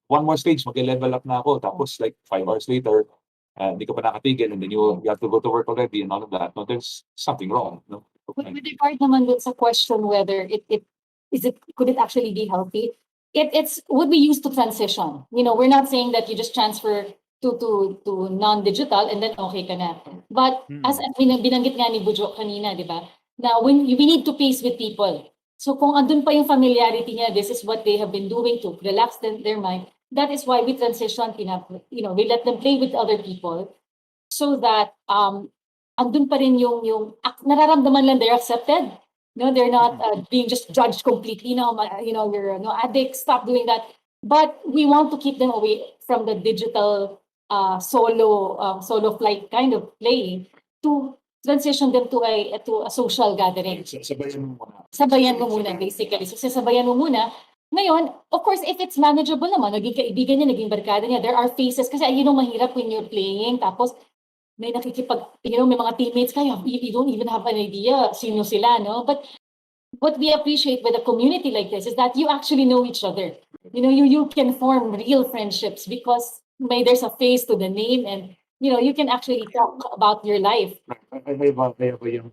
one more stage, mag-level up na ako. Tapos like 5 hours later, hindi ka pa nakatigil and then you have to go to work already and all of that. No, there's something wrong. No? With regard naman dun sa question whether could it actually be healthy? It's would be used to transition. We're not saying that you just transfer to non-digital and then okay ka na. But as binanggit nga ni Bujo kanina, di ba? Now, we need to pace with people. So kung andun pa yung familiarity niya, this is what they have been doing to relax their mind. That is why we transition, we let them play with other people so that andun pa rin yung nararamdaman lang they're accepted. No, they're not being just judged completely. You're no addict, stop doing that. But we want to keep them away from the digital solo flight kind of playing to transition them to a social gathering. Sabayan mo muna, basically. So sasabayan mo muna. Ngayon, of course, if it's manageable naman, naging kaibigan niya, naging barkada niya, there are phases kasi mahirap when you're playing, tapos may may mga teammates kayo, you don't even have an idea sino sila, no? But what we appreciate with a community like this is that you actually know each other. You can form real friendships because there's a face to the name and, you can actually talk about your life. I have a young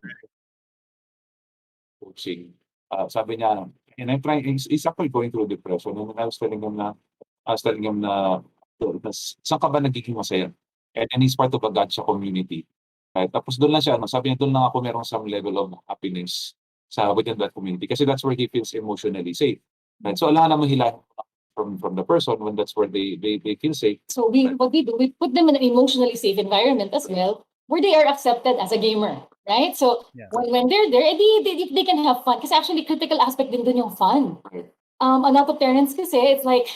coaching. Sabi niya, and I'm trying, he's actually going through depression. And I was telling him na, saan ka ba nagiging masaya? And he's part of a gotcha community. Right? Tapos doon lang siya, sabi niya, doon lang ako merong some level of happiness within that community. Kasi that's where he feels emotionally safe. Right? So, alam naman hilahin from the person when that's where they feel safe. So what we do, we put them in an emotionally safe environment as well, where they are accepted as a gamer, right? So Yeah. when they're there, they can have fun. Kasi actually, critical aspect din dun yung fun. A lot of parents kasi, it's like,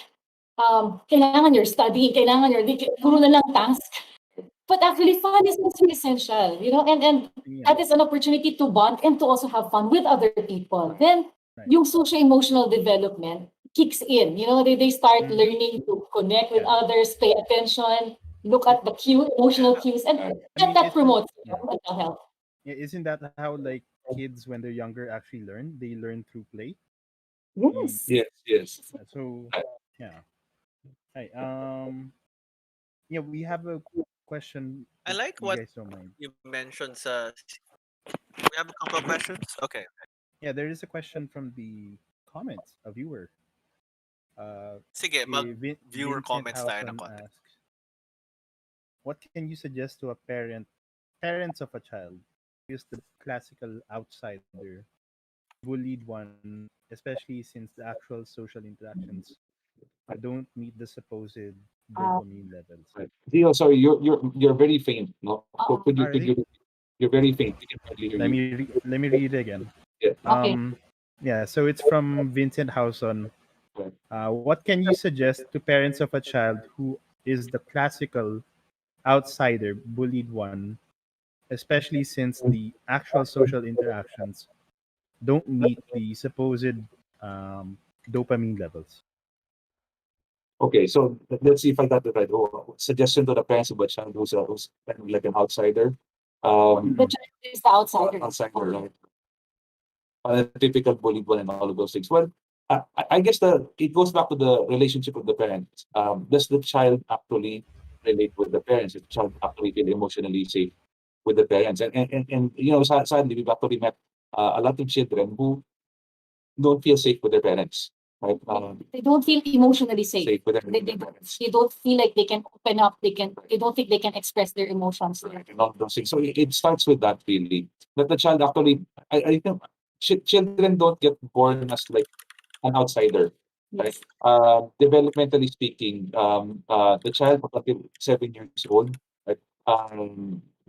kailangan you're studying, kailangan you're, puro na lang task. But actually, fun is also essential, and Yeah. that is an opportunity to bond and to also have fun with other people. Then, Right. yung social-emotional development kicks in. They start learning to connect with others, pay attention, look at the emotional cues, and that promotes mental health. Isn't that how like kids when they're younger actually learn? They learn through play. Yes. Yes. So yeah. Hi. Yeah, we have a question. I like You what guys don't mind. you mentioned we have a couple of questions. Okay. Yeah, there is a question from the comments, a viewer. Sige, viewer Vincent comments tayo ng Houson konti. asks, what can you suggest to parents of a child who is the classical outsider, bullied one, especially since the actual social interactions don't meet the supposed dopamine levels? Right. Gio, sorry, you're very faint. No, could you Really? you're very faint. We can hardly hear you. Let me read it again. Yeah. Okay. Yeah, so it's from Vincent Houson. Right. What can you suggest to parents of a child who is the classical outsider, bullied one, especially since the actual social interactions don't meet the supposed dopamine levels? Okay, so let's see if I got it right. Suggestion to the parents of a child who's kind of like an outsider. The child is the outsider. Outsider, right? A typical bullied one and all of those things. Well, I guess it goes back to the relationship of the parents. Does the child actually relate with the parents? Does the child actually feel emotionally safe the parents. And sadly, we've actually met a lot of children who don't feel safe with their parents, right? They don't feel emotionally safe. Safe with They their parents. they don't feel like they can open up. They don't think they can express their emotions. And all those things. So it starts with that really. That the child actually, I think children don't get born as like an outsider, right? Yes. Developmentally speaking, the child up until 7 years old, right?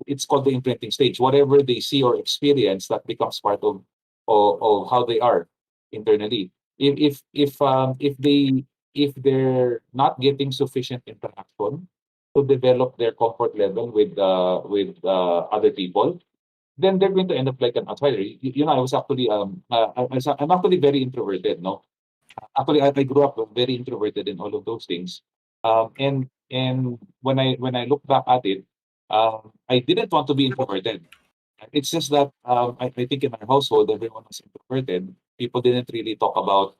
It's called the imprinting stage. Whatever they see or experience, that becomes part of how they are internally. If they're not getting sufficient interaction to develop their comfort level with other people, then they're going to end up like an outsider. I was actually I'm actually very introverted, no. Actually, I grew up very introverted in all of those things. And when I look back at it, I didn't want to be introverted. It's just that I think in our household everyone was introverted. People didn't really talk about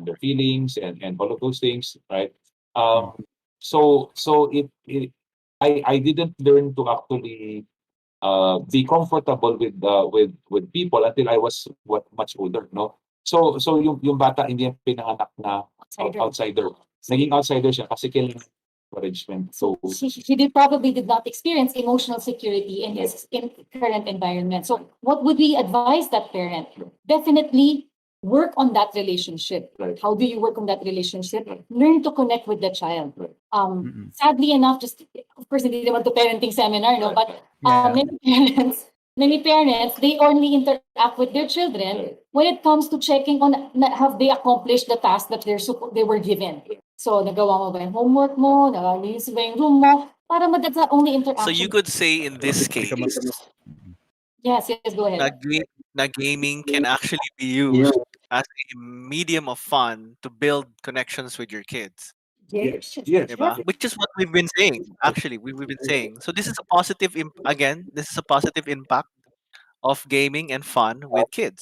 their feelings and all of those things, right? Mm. So I didn't learn to actually be comfortable with people until I was much older, no? So yung bata hindi yan pinanganak na Outsider. outsider. Naging outsider siya kasi kailangan encouragement. So He probably did not experience emotional security in his current environment. So what would we advise that parent? Definitely work on that relationship. Right. How do you work on that relationship? Learn to connect with the child. Right. Sadly enough, just of course, hindi naman to parenting seminar, no? But Yeah. many parents, they only interact with their children when it comes to checking on have they accomplished the task that they were given. So, nagawa mo ba yung homework mo? Nalinis ba yung room mo? Para that's the only So you interaction. could say in this Become case, Yes, go na, ahead. na gaming can actually be used as a medium of fun to build connections with your kids. Yes. yes. Diba? Which is what we've been saying. Actually, we've been saying. So this is a positive again, this is a positive impact of gaming and fun with kids.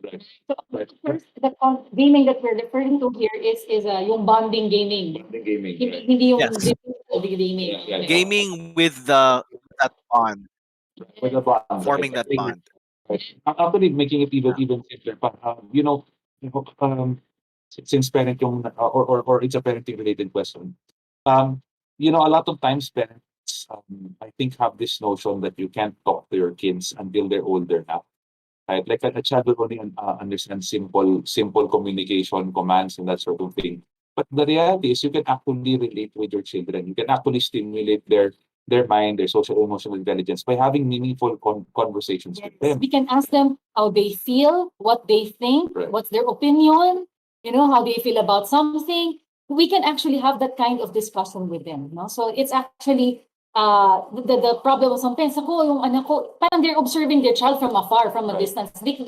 Right. So, Right. first, the gaming that we're referring to here is yung bonding gaming. The gaming. Right. Hindi yung Yes. gaming. Yeah. Gaming with that bond, With the bond, right? forming that bond. Right. Actually, making it even simpler. But since parent yung or it's a parenting related question. A lot of times parents, I think, have this notion that you can't talk to your kids until they're older now. Right? Like a child will only understand simple communication commands and that sort of thing. But the reality is you can actually relate with your children. You can actually stimulate their mind, their social emotional intelligence by having meaningful conversations with them. We can ask them how they feel, what they think, Right. what's their opinion, how they feel about something. We can actually have that kind of discussion with them. So it's actually the problem sometimes ako yung anak ko, parang they're observing their child from afar, from a Right. distance. They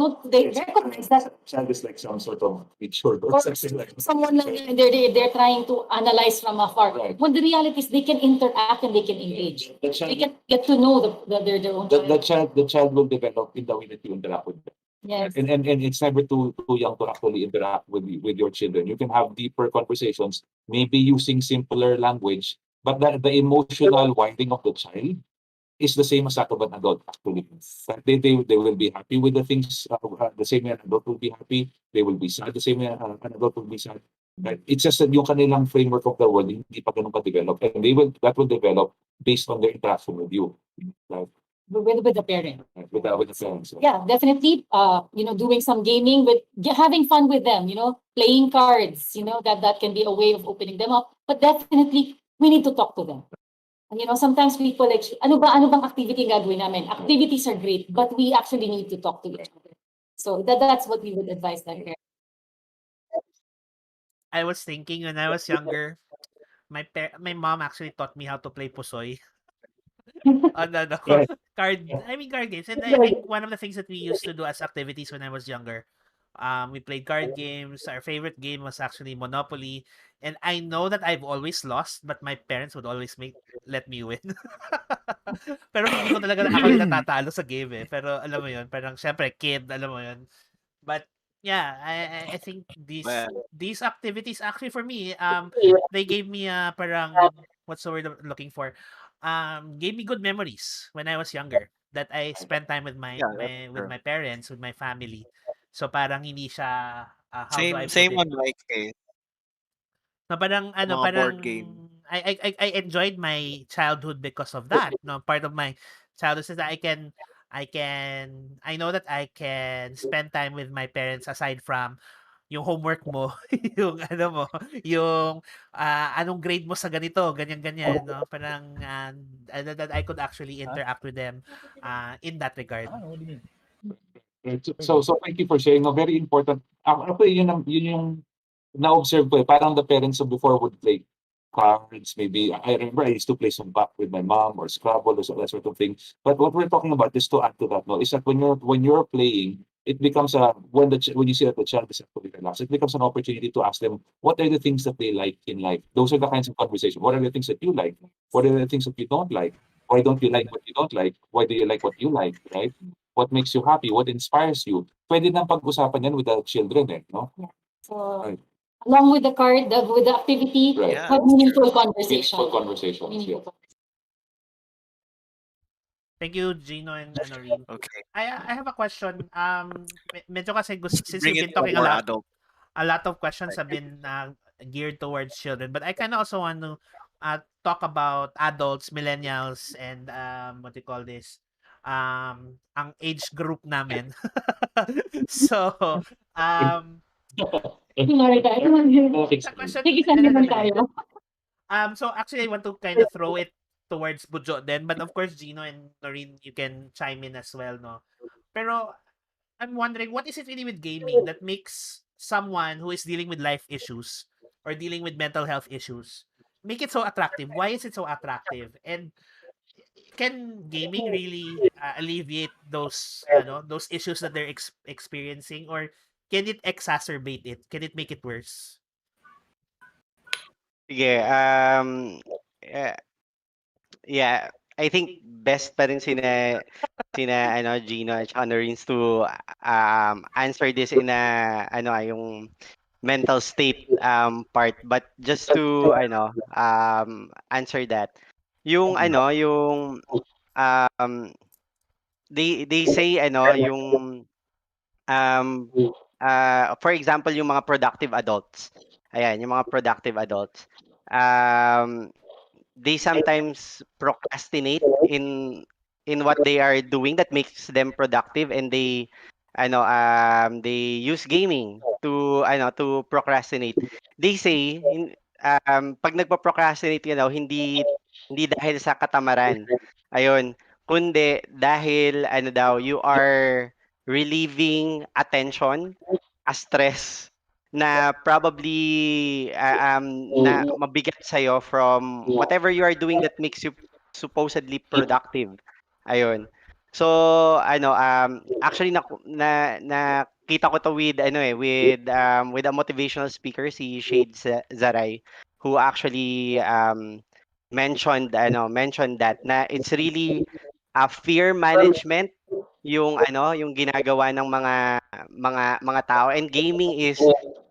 recognize that Child is like some sort of feature or or something like that. someone lang yun, they're trying to analyze from afar. Right. When the reality is they can interact and they can engage. The They child, can get to know their own child. the child will develop in the way that you interact with them. Yes. And it's never too young to actually interact with your children. You can have deeper conversations, maybe using simpler language, but the emotional winding of the child is the same as that of an adult actually. They will be happy with the things the same way an adult will be happy. They will be sad the same way an adult will be sad. Right? It's just that yung kanilang framework of the world hindi pa ganun ka-develop, and that will develop based on their interaction with you. Right? With the parent. With the parents. Yeah, definitely. Doing some gaming having fun with them. Playing cards. That can be a way of opening them up. But definitely, we need to talk to them. And sometimes people like, ano bang activity gagawin namin? Activities are great, but we actually need to talk to each other. So that's what we would advise that parent. I was thinking when I was younger, my mom actually taught me how to play pusoy on Right. card games. And I think one of the things that we used to do as activities when I was younger, we played card games. Our favorite game was actually Monopoly. And I know that I've always lost, but my parents would always let me win. Pero feeling ko talaga na ako yung natatalo sa game eh. Pero alam mo yun, parang syempre kid, alam mo yun. But yeah, I think Well, these activities actually for me, they gave me parang what's the word I'm looking for? gave me good memories when I was younger that I spent time with Yeah, that's with true. my parents, with my family. So parang hindi siya how do I Same put same it? on my case. No, parang ano, Mga parang board game. I enjoyed my childhood because of that. No, part of my childhood is that I know that I can spend time with my parents aside from yung homework mo, yung ano mo, yung anong grade mo sa ganito, ganyan-ganyan, no? Parang that I could actually Huh? interact with them in that regard. What do you mean? Right. So thank you for sharing. No, very important. Ako yun yung na-observe ko eh. Parang the parents of before would play cards, maybe. I remember I used to play some back with my mom or Scrabble or that sort of thing. But what we're talking about, just to add to that, no, is that when you're playing, it becomes when you see that the child is actually relaxed, it becomes an opportunity to ask them what are the things that they like in life. Those are the kinds of conversation. What are the things that you like? What are the things that you don't like? Why don't you like what you don't like? Why do you like what you like? Right? What makes you happy? What inspires you? Pwede nang pag-usapan yan with the children, eh, no? So, Right. along with the card, with the activity, Right. Yeah, have that's meaningful true. conversation. Meaningful conversations. Yeah. Meaningful Thank you, Gino and Noreen. Okay. I have a question. Medyo kasi since Bring you've it been to a talking more adult a lot of questions have perspective. been geared towards children, but I kind of also want to talk about adults, millennials, and what do you call this? Ang age group namin. So, um, Sorry tayo. the question, Sige, saan naman tayo? so actually, I want to kind of throw it towards Bujo then, but of course, Gino and Noreen, you can chime in as well, no? Pero I'm wondering, what is it really with gaming that makes someone who is dealing with life issues or dealing with mental health issues make it so attractive? Why is it so attractive? And can gaming really alleviate those issues that they're experiencing, or can it exacerbate it? Can it make it worse? Sige, eh, yeah, I think best pa rin sina ano Gino at saka Noreen to answer this in yung mental state part, but just to answer that, yung yung um they say yung um for example yung mga productive adults, ayan yung mga productive adults, um they sometimes procrastinate in what they are doing that makes them productive, and they use gaming to procrastinate. They say pag nagpo-procrastinate hindi dahil sa katamaran, ayun, kundi dahil daw you are relieving attention, a stress na probably na mabigat sa'yo from whatever you are doing that makes you supposedly productive. Ayun. So actually nakita ko to with with a motivational speaker, si Shade Zaray, who actually mentioned that na it's really a fear management yung ginagawa ng mga tao, and gaming is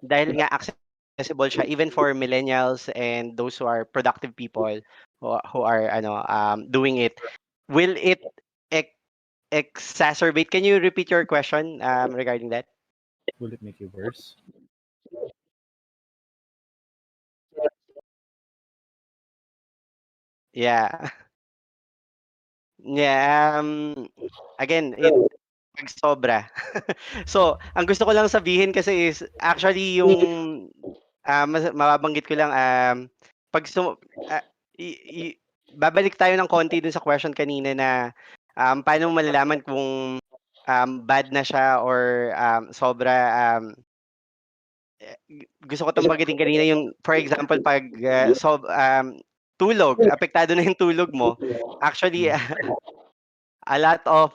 dahil nga accessible siya even for millennials and those who are productive people who are doing it. Will it ex- exacerbate? Can you repeat your question regarding that? Will it make it worse? Yeah. Yeah, again, it pag sobra. So, ang gusto ko lang sabihin kasi is actually yung mababanggit ko lang, 'pag sum ah, i i babalik tayo ng konti dun sa question kanina na, paano mo malalaman kung bad na siya or sobra, gusto ko 'tong banggitin kanina yung for example 'pag, tulog, apektado na yung tulog mo. Actually, Mm. a lot of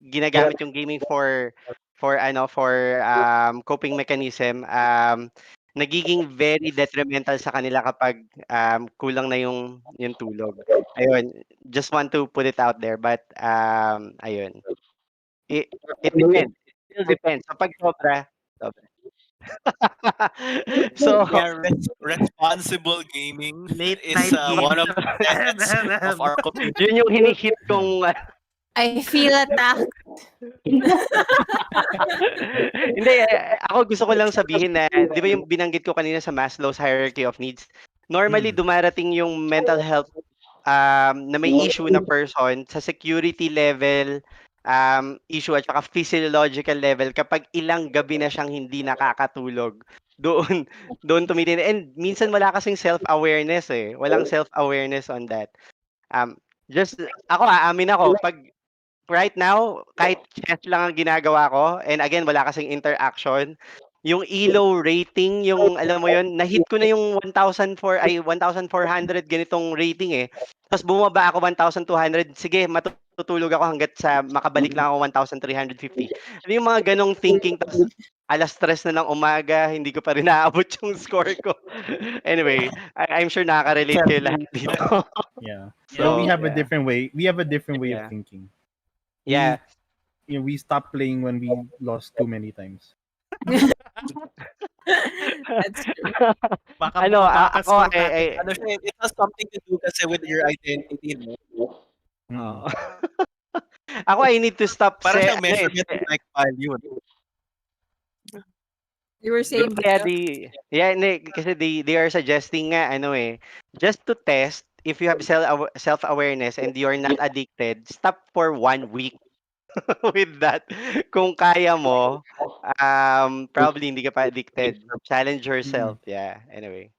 ginagamit yung gaming for coping mechanism, nagiging very detrimental sa kanila kapag kulang na yung tulog. Ayun, just want to put it out there, but ayun. It it depends. It still depends. Kapag sobra, sobra. So, Yeah, responsible gaming Late is night one games. of the tenets of our community. yun yung hinihit kong I feel attacked. Hindi, ako gusto ko lang sabihin na, 'di ba yung binanggit ko kanina sa Maslow's hierarchy of needs, normally Mm. dumarating yung mental health na may issue na person sa security level issue at saka physiological level kapag ilang gabi na siyang hindi nakakatulog. Doon doon tumitin and minsan wala kasing self-awareness eh. Walang self-awareness on that. Just ako aamin ako pag right now, kahit chess lang ang ginagawa ko, and again, wala kasing interaction, yung ELO rating, yung alam mo yun, na-hit ko na yung 1,400 ganitong rating eh. Tapos bumaba ako 1,200, sige, matutulog ako hanggat sa makabalik lang ako 1,350. Ano yung mga ganong thinking, tapos alas 3 na ng umaga, hindi ko pa rin naabot yung score ko. Anyway, I'm sure nakaka-relate kayo lahat dito. Yeah. Yeah, But we So, have a yeah. different way. We have a different way of Yeah. thinking. Yeah. We stopped playing when we lost too many times. That's true. Baka Ano, bumaba ka ako, score natin. Ano siya, it has something to do kasi with your identity, no? Mm. oo. Ako, I need to stop Para siyang ano eh, measurement of like value. No? You were saying, kaya Bishop? hindi, kasi they are suggesting nga, ano eh, just to test if you have self-awareness and you're not addicted, stop for 1 week with that. Kung kaya mo, probably hindi ka pa addicted. Challenge yourself. Yeah, anyway.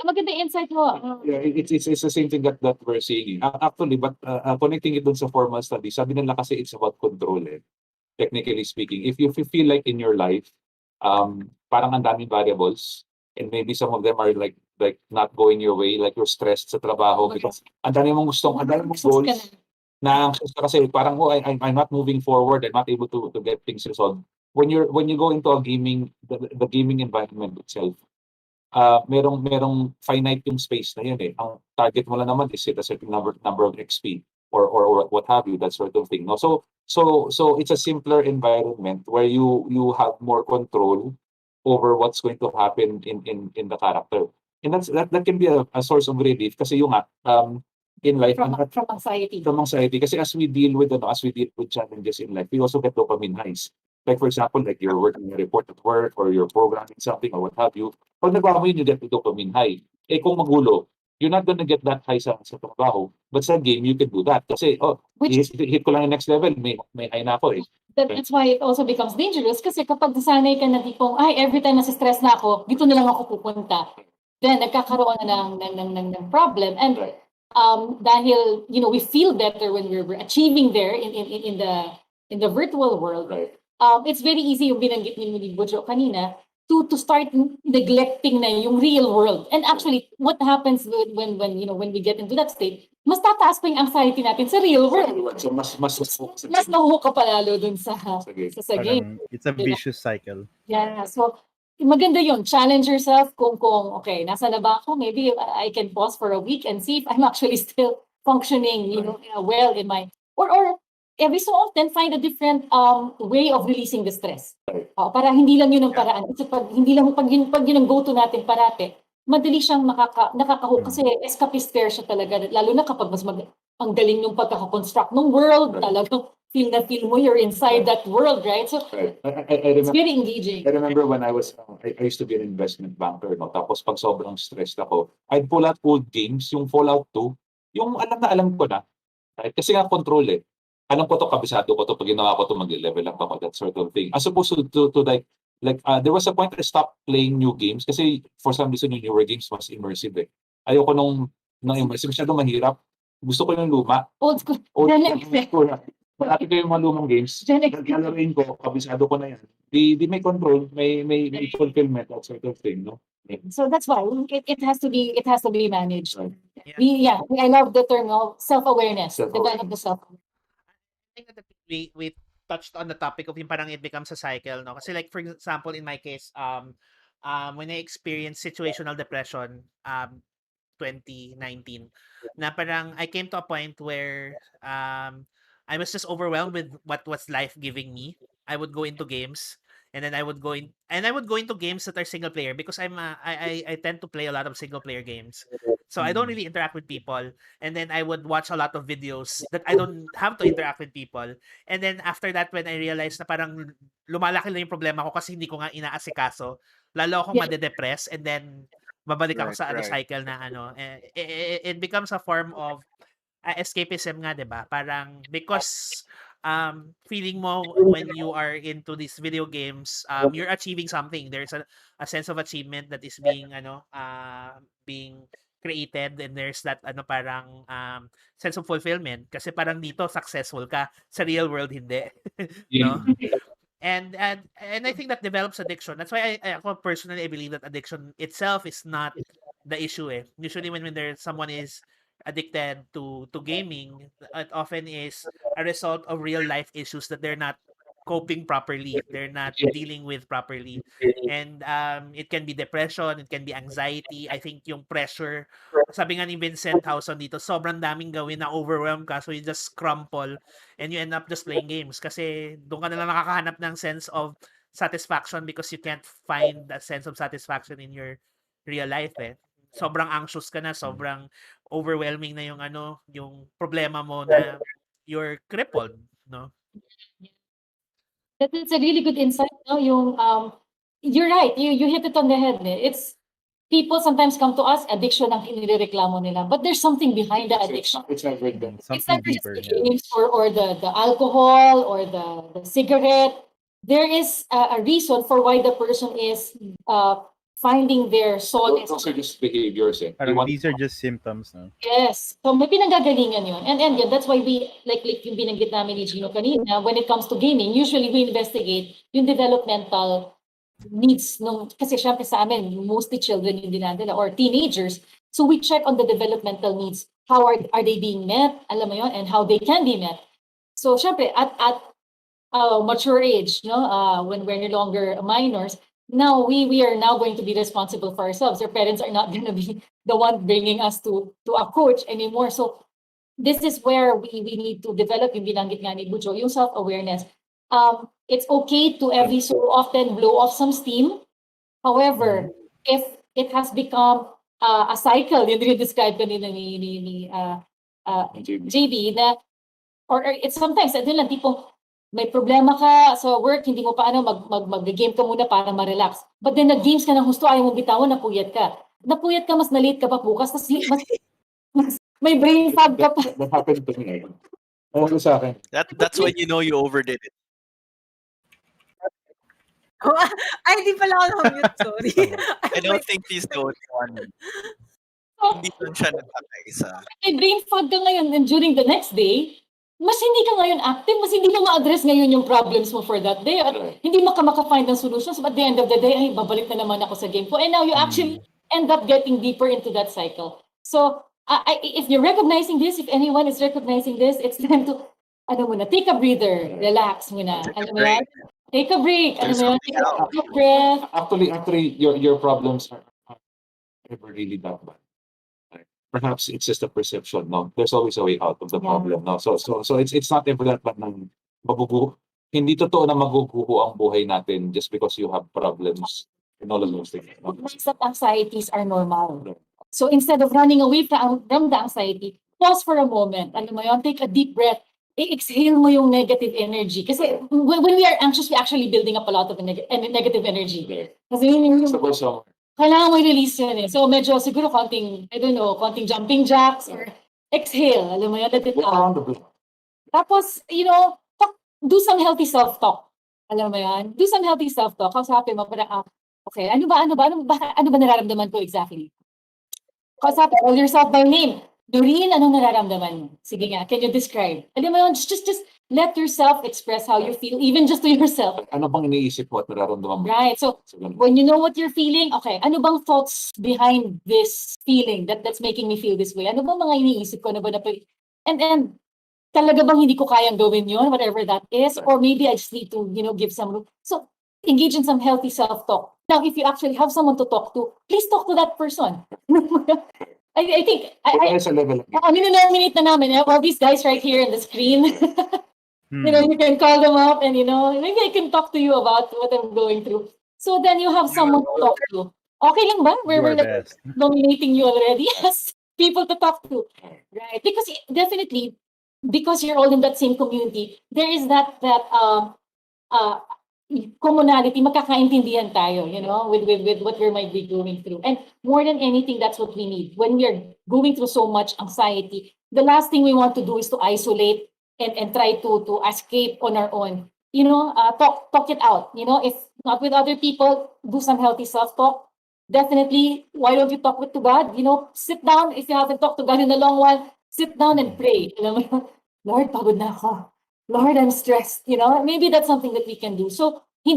Maganda insight mo. Yeah, it's the same thing that we're saying. Actually, but connecting it dun sa formal study, sabi nila kasi it's about control eh. Technically speaking, if you feel like in your life, parang ang daming variables, and maybe some of them are like not going your way, like you're stressed sa trabaho because ang dami mong gustong, ang dami mong goals, na anxious ka kasi parang I'm not moving forward, I'm not able to get things resolved. When you go into a gaming, the gaming environment itself, merong finite yung space na yun eh. Ang target mo lang naman is hit a certain number of XP or what have you, that sort of thing. No? So it's a simpler environment where you have more control over what's going to happen in the character. And that can be a source of relief kasi yung in life From anxiety. from anxiety kasi as we deal with challenges in life, we also get dopamine highs. Like for example, like you're working a report at work or you're programming something or what have you. Pag nagawa mo yun, you get the dopamine high. Eh kung magulo, you're not gonna get that high sa trabaho. But sa game, you can do that. Kasi, hit ko lang yung next level, may high na ako eh. That's why it also becomes dangerous kasi kapag nasanay ka na tipong, ay, every time nasa-stress na ako, dito na lang ako pupunta. Then, nagkakaroon na ng problem. And dahil, we feel better when we're achieving there in the virtual world. Right. It's very easy yung binanggit ni Bojo kanina to start neglecting na yung real world. And actually, what happens when we get into that state, mas tataas pa yung anxiety natin sa real world. So mas Mas nahuhook ka pa lalo dun sa game. Parang it's a vicious cycle. Yeah, so maganda yun. Challenge yourself kung okay, nasa na ba ako? Maybe I can pause for a week and see if I'm actually still functioning, well in my or every so often find a different way of releasing the stress. Para hindi lang yun ang paraan. Kasi pag yun ang go-to natin parate, madali siyang nakakahook kasi escapist pair siya talaga. Lalo na kapag ang galing yung pagkakakonstruct ng world, talagang feel mo you're inside that world, right? So Right. it's very engaging. I remember when I was, I used to be an investment banker, no? Tapos pag sobrang stressed ako, I'd pull out old games, yung Fallout 2, yung alam ko na, right? Kasi nga control eh. Alam ko to, kabisado ko to, pag ginawa ko to, mag-level up ako, that sort of thing. As opposed to there was a point I stopped playing new games kasi for some reason yung newer games mas immersive eh. Ayoko nung immersive, masyado mahirap. Gusto ko yung luma. Old school. School. Marami ko yung mga lumang games. Nag-alarin ko, kabisado ko na yan. Di may control, may fulfillment, that sort of thing, no? So that's why it has to be managed. Right. I love the term of self-awareness. Develop the self. I think that we touched on the topic of yung parang it becomes a cycle, no? Kasi like for example, in my case, when I experienced situational depression, 2019, na parang I came to a point where I was just overwhelmed with what was life giving me. I would go into games and then I would go into games that are single player because I tend to play a lot of single player games. So I don't really interact with people, and then I would watch a lot of videos that I don't have to interact with people. And then after that, when I realized na parang lumalaki na yung problema ko kasi hindi ko nga inaasikaso, lalo akong Yeah. made-depress, and then babalik ako Right, sa right. cycle na it becomes a form of escapism nga, 'di ba? Parang because feeling mo when you are into these video games, you're achieving something. There's a sense of achievement that is being created, and there's that parang sense of fulfillment kasi parang dito successful ka, sa real world hindi. No? And I think that develops addiction. That's why ako personally, I believe that addiction itself is not the issue. Usually when there's someone is addicted to gaming, it often is a result of real life issues that they're not coping properly. They're not dealing with properly. And it can be depression, it can be anxiety. I think yung pressure, sabi nga ni Vincent Howson dito, sobrang daming gawin na overwhelm ka, so you just crumple and you end up just playing games kasi doon ka na lang nakakahanap ng sense of satisfaction because you can't find a sense of satisfaction in your real life. Sobrang anxious ka na, sobrang overwhelming na yung problema mo na you're crippled, no? That's a really good insight, no? You're right. You hit it on the head. It's people sometimes come to us, addiction ang inireklamo nila, but there's something behind the addiction. It's never done. It's Something not just deeper. the Yeah. games or the alcohol or the cigarette. There is a reason for why the person is finding their solace. Those are just behaviors. You Parang want these are just symptoms, no? Yes. So may pinanggagalingan yun. And yun, that's why we, like yung binanggit namin ni Gino kanina, when it comes to gaming, usually we investigate yung developmental needs kasi syempre sa amin, mostly children yung dinadala or teenagers. So we check on the developmental needs. How are they being met? Alam mo yun? And how they can be met. So syempre, at mature age, no, when we're no longer minors, now we are now going to be responsible for ourselves. Our parents are not going to be the one bringing us to a coach anymore. So this is where we need to develop yung binanggit nga ni Bujo, yung self-awareness. It's okay to every so often blow off some steam. However, if it has become a cycle, yun rin describe kanina ni JB, na or it's sometimes doon lang tipong may problema ka sa work, hindi mo pa mag-game ka muna para ma-relax. But then nag-games ka ng gusto, ayaw mo bitawan, napuyat ka. Napuyat ka, mas na-late ka pa bukas, mas may brain fog ka pa. That happened to me. Ano sa akin? That's when you know you overdid it. Ay, di pala ako na-mute, sorry. I don't think he's the only one. Hindi lang siya nagkakaisa. May brain fog ka ngayon and during the next day, mas hindi ka ngayon active, mas hindi mo ma-address ngayon yung problems mo for that day at hindi maka-find ng solutions. But at the end of the day, ay, babalik na naman ako sa game ko. And now you actually end up getting deeper into that cycle. So, if you're recognizing this, if anyone is recognizing this, it's time to, take a breather, relax muna. Take a break. Take a deep breath. Actually, your problems are never really that bad. Perhaps it's just a perception, no? There's always a way out of the problem, no? So it's not ever that bad ng maguguho. Hindi totoo na maguguho ang buhay natin just because you have problems and all of those things. No? That anxieties are normal. So instead of running away from the anxiety, pause for a moment. Take a deep breath. I-exhale mo yung negative energy. Kasi when we are anxious, we're actually building up a lot of negative energy. Kasi kailangan mo i-release yun eh. So medyo siguro konting jumping jacks or exhale. Alam mo yun, let it out. Tapos, do some healthy self-talk. Alam mo yan? Do some healthy self-talk. Kausapin mo, parang, okay, ano ba nararamdaman ko exactly? Kausapin, call yourself by name. Noreen, anong nararamdaman mo? Sige nga, can you describe? Alam mo yun, just let yourself express how you feel, even just to yourself. Ano bang iniisip mo at nararamdaman mo? Right. So when you know what you're feeling, okay, ano bang thoughts behind this feeling that's making me feel this way? Ano bang mga iniisip ko? And talaga bang hindi ko kayang gawin yun, whatever that is? Or maybe I just need to, give some room. So engage in some healthy self-talk. Now, if you actually have someone to talk to, please talk to that person. I think, Sa level up. nominate na namin. All these guys right here in the screen. You can call them up and, maybe I can talk to you about what I'm going through. So then you have someone to talk to. Okay lang ba? Do We're our like best. nominating you already as people to talk to. Right. Because definitely, because you're all in that same community, there is that uh, commonality, magkakaintindihan tayo, with what we might be going through. And more than anything, that's what we need. When we are going through so much anxiety, the last thing we want to do is to isolate and try to escape on our own. Talk it out. If not with other people, do some healthy self-talk. Definitely, why don't you talk with to God? Sit down if you haven't talked to God in a long while. Sit down and pray. Lord, pagod na ako. Lord, I'm stressed. Maybe that's something that we can do. So, we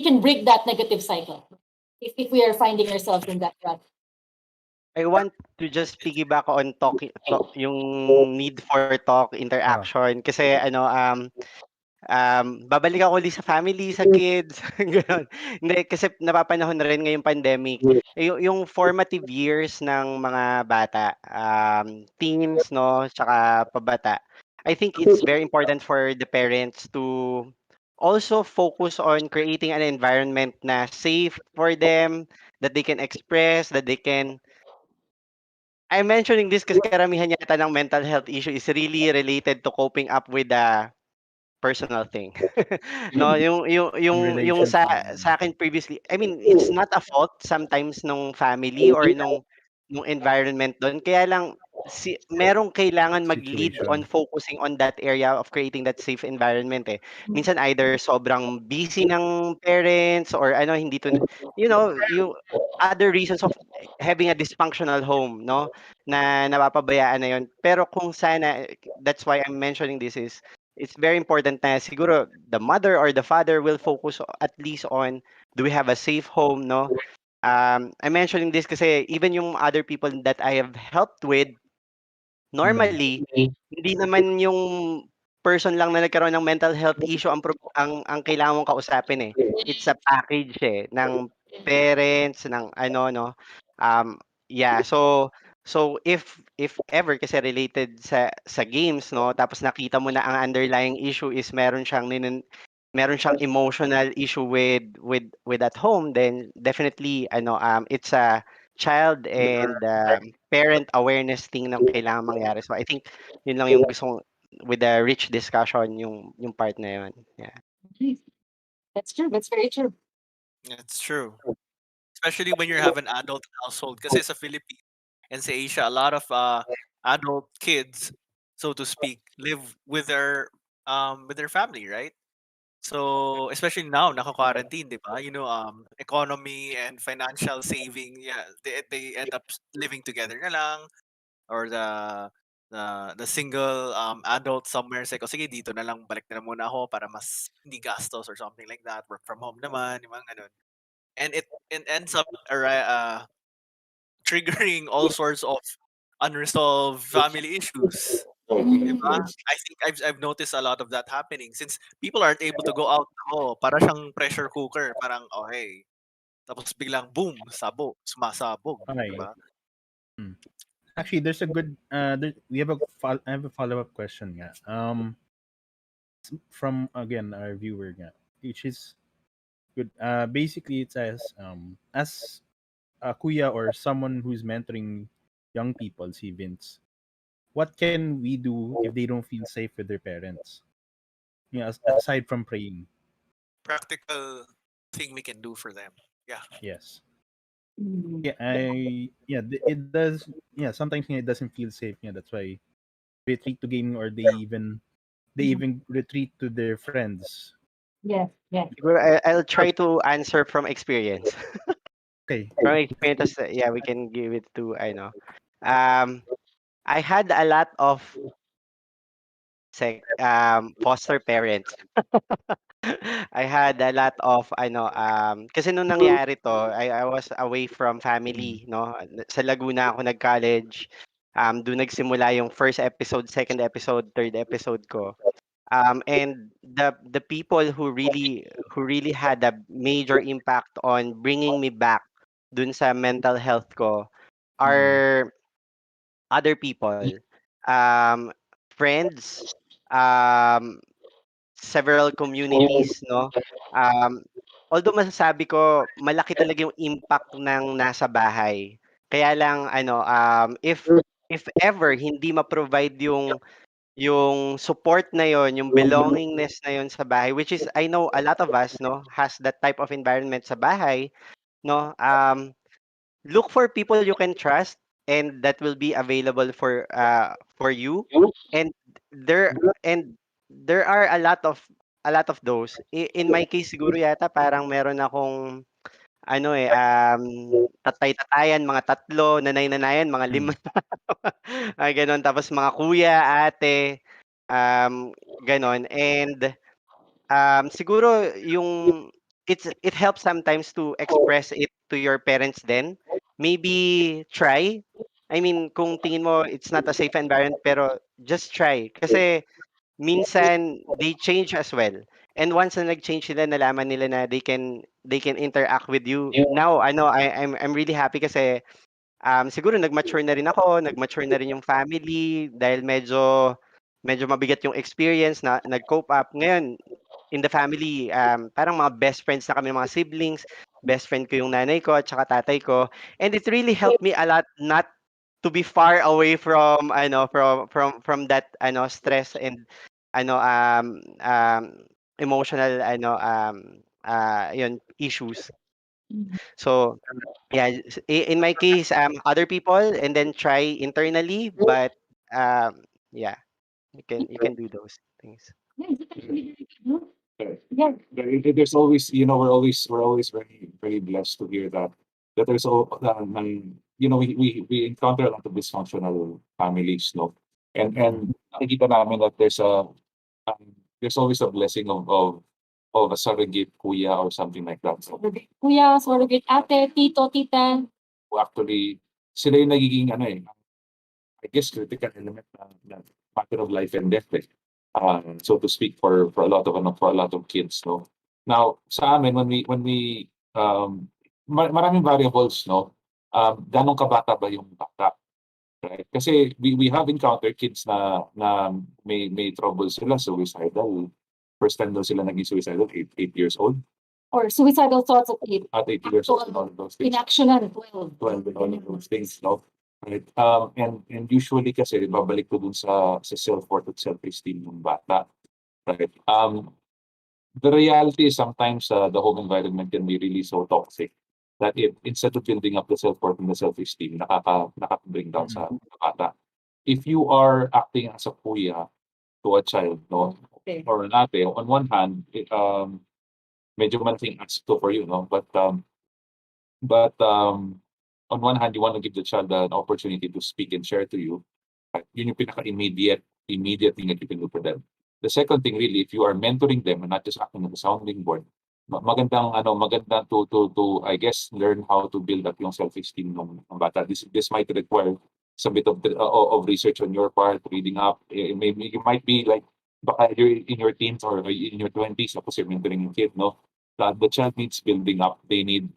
can break that negative cycle if we are finding ourselves in that rut. I want to just piggyback on yung need for talk Ah, interaction kasi babalik ako ulit sa family, sa kids, gano'n. Hindi, kasi napapanahon na rin ngayong pandemic, yung formative years ng mga bata, teens, 'no, tsaka pabata. I think it's very important for the parents to also focus on creating an environment na safe for them, that they can express, that they can I'm mentioning this kasi karamihan yata ng mental health issue is really related to coping up with the personal thing. No, yung yung relationship. sa akin previously, I mean, it's not a fault sometimes nung family or nung environment dun. Kaya lang merong kailangan mag-lead on Situation. focusing on that area of creating that safe environment eh. Minsan either sobrang busy ng parents or hindi to yung other reasons of having a dysfunctional home, no? Na napapabayaan na yun. Pero kung sana, that's why I'm mentioning this is it's very important na siguro the mother or the father will focus at least on do we have a safe home, no? I'm mentioning this kasi even yung other people that I have helped with, Mm. normally, hindi naman yung person lang na nagkaroon ng mental health issue ang kailangan mong kausapin eh. It's a package eh ng parents, ng no. Um yeah, so if ever kasi related sa games, no, tapos nakita mo na ang underlying issue is meron siyang emotional issue with at home, then definitely it's a child and parent awareness thing na kailangan mangyari. So I think yun lang yung gusto kong with the rich discussion yung part na yun. Yeah. Nice. That's true. That's very true. It's true. Especially when you have an adult household. Kasi sa Philippines and sa Asia, a lot of adult kids, so to speak, live with their family, right? So especially now, naka-quarantine, di ba? Economy and financial saving, yeah, they end up living together na lang, or the single adult somewhere say, "O sige, dito na lang, balik na lang muna ako para mas hindi gastos," or something like that. Work from home naman, yung mga ganun. And it ends up triggering all sorts of unresolved family issues. Di ba? Mhm. I think I've noticed a lot of that happening since people aren't able to go out. Para siyang pressure cooker. Parang, oh hey. Tapos biglang boom, sumasabog. Di Okay. ba? Mm. Actually, there's a good. I have a follow up question. Yeah. From again our viewer. Yeah, which is good. Basically, it says as a kuya or someone who's mentoring young people, see Vince, what can we do if they don't feel safe with their parents? Yeah, aside from praying. Practical thing we can do for them. Yeah. Yes. Mhm. Yeah, it does. Yeah, sometimes it doesn't feel safe. Yeah, that's why retreat to gaming, or they Mhm. even retreat to their friends. Yes, yes. Siguro I'll try to answer from experience. Okay. From experience, yeah, we can give it to I know. Um I had a lot of foster parents. I had a lot of kasi nung nangyari to, I was away from Mm. family, no? Sa Laguna ako nag-college. Doon nagsimula yung first episode, second episode, third episode ko. And the people who really had a major impact on bringing me back dun sa mental health ko Mm. are other people, um, friends, um, several communities, no? Um, Although masasabi ko malaki talaga yung impact ng nasa bahay. Kaya lang ano, if ever hindi ma-provide yung support na yon, yung belongingness na yon sa bahay, which is I know a lot of us, no, has that type of environment sa bahay, no? Look for people you can trust and that will be available for you, and there are a lot of those. In my case siguro yata parang meron akong ano tatay-tatayan mga tatlo, nanay-nanayan mga lima. Gano'n, tapos mga kuya, ate, gano'n. And siguro yung it helps sometimes to express it to your parents then. Maybe try. I mean, kung tingin mo it's not a safe environment, pero just try. Kasi minsan they change as well. And once na nag-change sila, nalaman nila na they can interact with you. Now, I'm really happy kasi siguro nag-mature na rin ako, nag-mature na rin yung family dahil medyo medyo mabigat yung experience na nag-cope up. Ngayon, in the family, parang mga best friends na kami mga siblings. Best friend ko yung nanay ko at saka tatay ko. And it really helped me a lot not to be far away from from that stress and ano emotional yun issues. So yeah, in my case, other people and then try internally, but yeah, you can do those things. Yeah, it's actually very good, no? Correct. Yeah. There's always, we're always very, very blessed to hear that there's all, we encounter a lot of dysfunctional families, no? And nakikita namin that there's always a blessing of a surrogate kuya or something like that. So Surrogate kuya, surrogate ate, tito, tita. actually, sila yung nagiging I guess critical element na matter of life and death, so to speak, for a lot of kids, no. Now sa amin when we maraming variables, no. Ganong kabata ba yung bata, right? Kasi we have encountered kids na may trouble sila, suicidal. First time daw sila naging suicidal, 8 years old. Or suicidal thoughts at 8. At 8 years old and all of those things. Inaction at 12. 12 and all of those things, no? Right. And usually kasi babalik ko dun sa self-worth at self-esteem ng bata. Right. The reality is sometimes the home environment can be really so toxic that instead of building up the self-worth and the self-esteem, nakaka-bring down sa bata. If you are acting as a kuya to a child, no, Okay. or an ate, on one hand, medyo malaking ask to for you, no, but on one hand, you want to give the child an opportunity to speak and share to you. Yun yung immediate thing that you can do for them. The second thing, really, if you are mentoring them and not just acting as a sounding board, magandang to I guess learn how to build up yung self-esteem ng bata. This might require some bit of research on your part, reading up. Maybe you might be like baka you're in your teens or in your 20s, tapos you're mentoring yung kid, no? The child needs building up. They need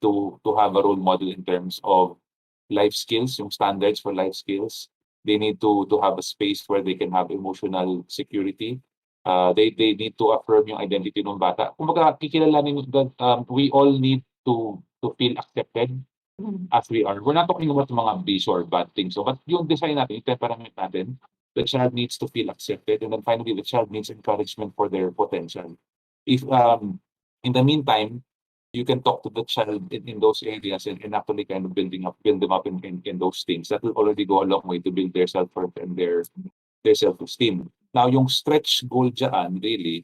to have a role model in terms of life skills, yung standards for life skills. They need to have a space where they can have emotional security. They need to affirm yung identity ng bata. Kumbaga, kikilalanin that we all need to feel accepted as we are. We're not talking about mga base or bad things. So, but yung design natin, yung temperament natin, the child needs to feel accepted. And then finally, the child needs encouragement for their potential. If in the meantime, you can talk to the child in those areas and actually kind of build them up in those things. That will already go a long way to build their self-worth and their self-esteem. Now, yung stretch goal dyan, really,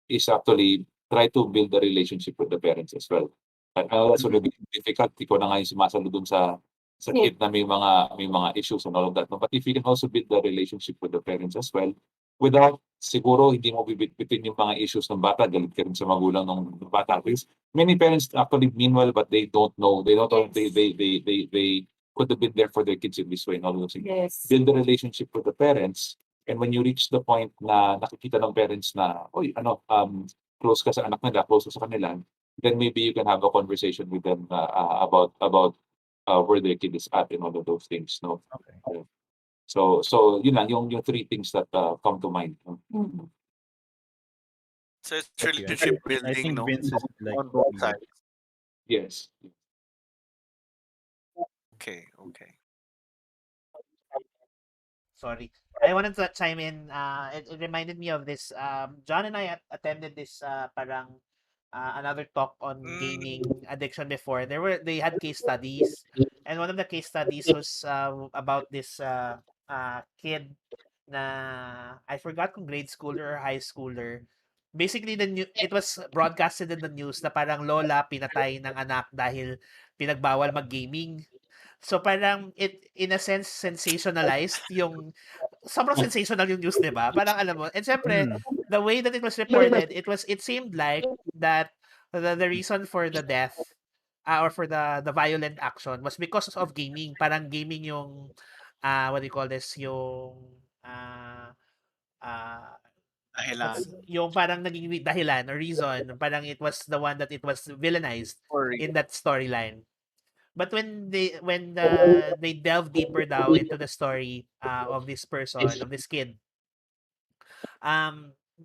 is actually try to build a relationship with the parents as well. I know that's already difficult. Ikaw na nga yung sumasalo dun sa kid na may mga issues and all of that. No? But if you can also build the relationship with the parents as well, without siguro hindi mo bibitbitin yung mga issues ng bata, galit ka rin sa magulang ng bata. Because many parents actually mean well, but they don't know. They don't know. They could have been there for their kids in this way and all those things. Yes. Build the relationship with the parents, and when you reach the point na nakikita ng parents na, close ka sa anak nila, close ka sa kanila, then maybe you can have a conversation with them about where their kid is at and all of those things, no? Okay. So yun lang yung three things that come to mind. Mhm. So it's Agree. relationship I building, think no, Vince is like on both me. sides. Yes. Okay, okay. Sorry. I wanted to chime in. It reminded me of this. John and I attended this parang another talk on Mm, gaming addiction before. They had case studies, and one of the case studies was about this kid na I forgot kung grade schooler or high schooler. Basically, it was broadcasted in the news na parang lola pinatay ng anak dahil pinagbawal mag-gaming. So parang in a sense sensationalized yung sobrang sensational yung news, 'di ba? Parang alam mo, and siyempre, Mm. the way that it was reported, it seemed like that the reason for the death or for the violent action was because of gaming. Parang gaming yung what do you call this? Yung uh, uh, dahilan. what's yung parang naging dahilan or reason, parang it was the one that it was villainized Sorry. in that storyline. But they delve deeper down into the story of this person, of this kid,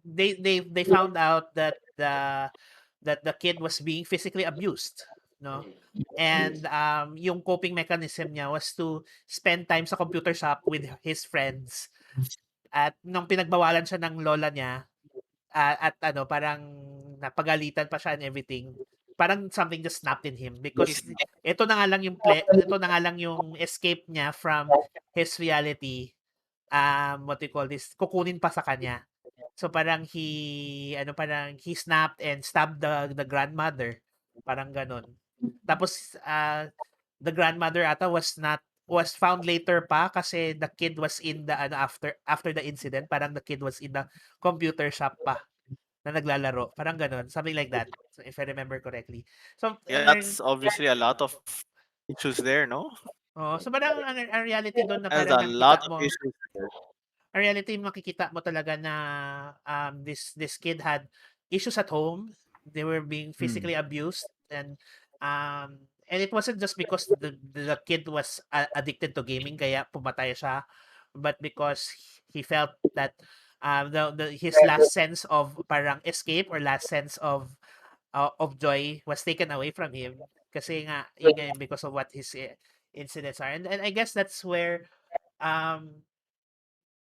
they found out that the kid was being physically abused, no? And yung coping mechanism niya was to spend time sa computer shop with his friends. At nung pinagbawalan siya ng lola niya, at ano, parang napagalitan pa siya and everything. Parang something just snapped in him because He's ito na nga lang yung escape niya from his reality. What do you call this? Kukunin pa sa kanya. So parang parang he snapped and stabbed the grandmother. Parang ganun. Tapos the grandmother ata was found later pa kasi the kid was in the after the incident, parang the kid was in the computer shop pa na naglalaro. Parang ganun, something like that. So if I remember correctly. So yeah, that's obviously a lot of issues there, no? so parang ang reality doon na There's parang a lot nakikita of mo issues there. ang reality makikita mo talaga na this kid had issues at home. They were being Mm. physically abused and it wasn't just because the kid was addicted to gaming kaya pumatay siya, but because he felt that his last sense of parang escape or last sense of joy was taken away from him kasi nga yun nga because of what his incidents are, and I guess that's where um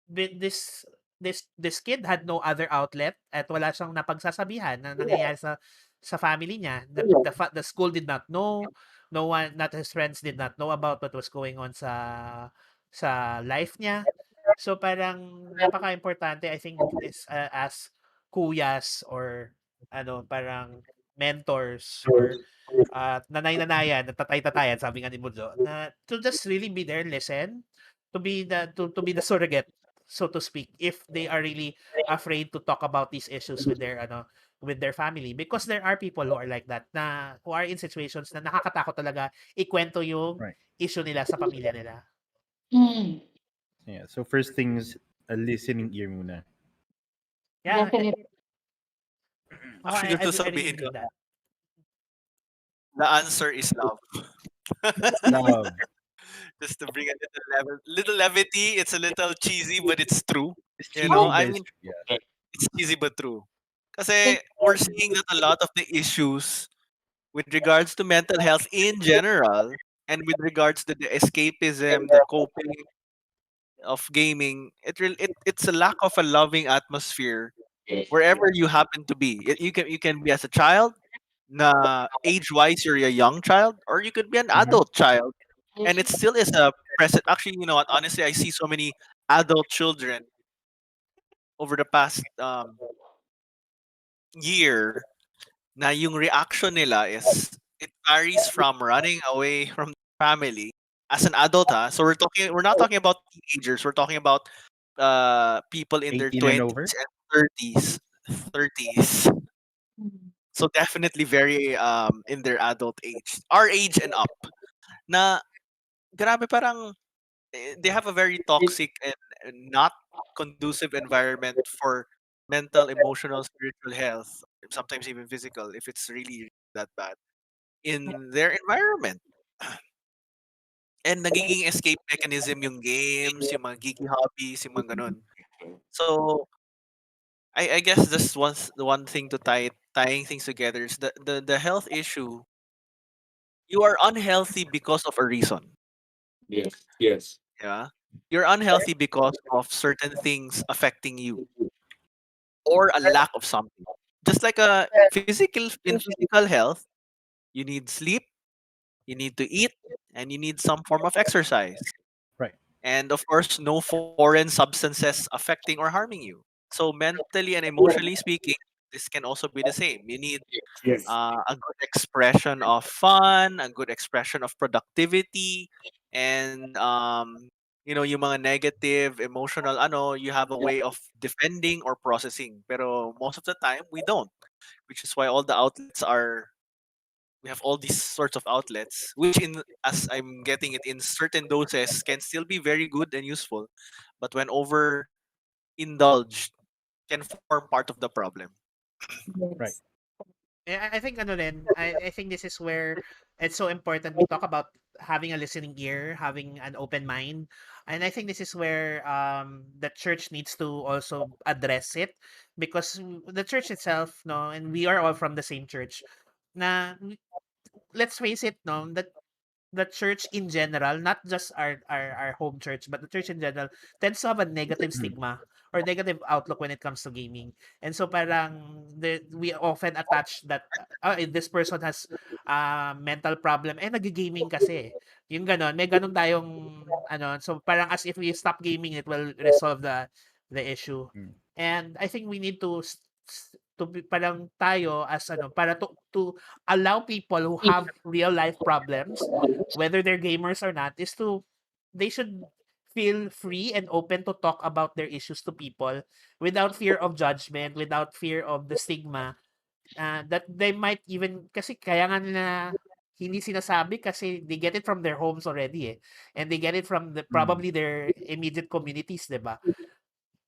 this this kid had no other outlet at wala siyang napagsasabihan na nangyayari sa family niya. The school did not know, no one, not his friends did not know about what was going on sa life niya. So parang napaka-importante I think is as kuyas or ano parang mentors or nanay-nanayan, tatay-tatayan sabi nga ni Budjo, na to just really be there, listen, to be the surrogate, so to speak, if they are really afraid to talk about these issues with their family, because there are people who are like that na who are in situations na nakakatakot talaga ikwento yung Right. issue nila sa pamilya nila. Mm, Yeah. So first things, a listening ear muna. Yeah, definitely. Actually, I gusto really sabihin ko, believe that. the answer is love. Love. Just to bring a little levity. It's a little cheesy, but it's true. It's You cheesy, know, Oh, I but it's mean, true. Yeah. it's cheesy but true. Kasi we're seeing that a lot of the issues with regards to mental health in general and with regards to the escapism, the coping of gaming, it's a lack of a loving atmosphere wherever you happen to be. You can be as a child, na age wise you're a young child, or you could be an Mm-hmm. adult child, and it still is a present. Actually, you know what? Honestly, I see so many adult children over the past year na yung reaction nila is it varies from running away from the family as an adult, ha. So we're not talking about teenagers. We're talking about people in their 18 and 20s over. and 30s. Mm. So definitely very in their adult age, our age and up. Na grabe, parang they have a very toxic and not conducive environment for mental, emotional, spiritual health, sometimes even physical, if it's really that bad in their environment. And nagiging escape mechanism yung games, yung mga geeky hobbies, yung mga ganun. So I guess this one's the one thing to tying things together is the health issue. You are unhealthy because of a reason. Yes. Yes. Yeah. You're unhealthy because of certain things affecting you or a lack of something. Just like in physical health, you need sleep, you need to eat, and you need some form of exercise. Right. And of course, no foreign substances affecting or harming you. So mentally and emotionally speaking, this can also be the same. You need Yes. a good expression of fun, a good expression of productivity, and yung mga negative, emotional, you have a way of defending or processing. Pero most of the time, we don't, which is why all the outlets are. We have all these sorts of outlets, which as I'm getting it in certain doses, can still be very good and useful, but when over indulged, can form part of the problem. Right. Yes. I think ano rin, I think this is where it's so important we talk about having a listening ear, having an open mind. And I think this is where the church needs to also address it because the church itself, no, and we are all from the same church. Na let's face it, no, that the church in general, not just our home church, but the church in general tends to have a negative stigma or negative outlook when it comes to gaming. And so parang we often attach that this person has mental problem eh nag-gaming kasi. Yung ganon, may ganon tayong ano, so parang as if we stop gaming it will resolve the issue. Mm. And I think we need to parang tayo as ano para to allow people who have real life problems whether they're gamers or not, is to they should feel free and open to talk about their issues to people without fear of judgment, without fear of the stigma that they might even kasi kaya nga nila hindi sinasabi kasi they get it from their homes already eh. And they get it from Mm. probably their immediate communities, 'di ba?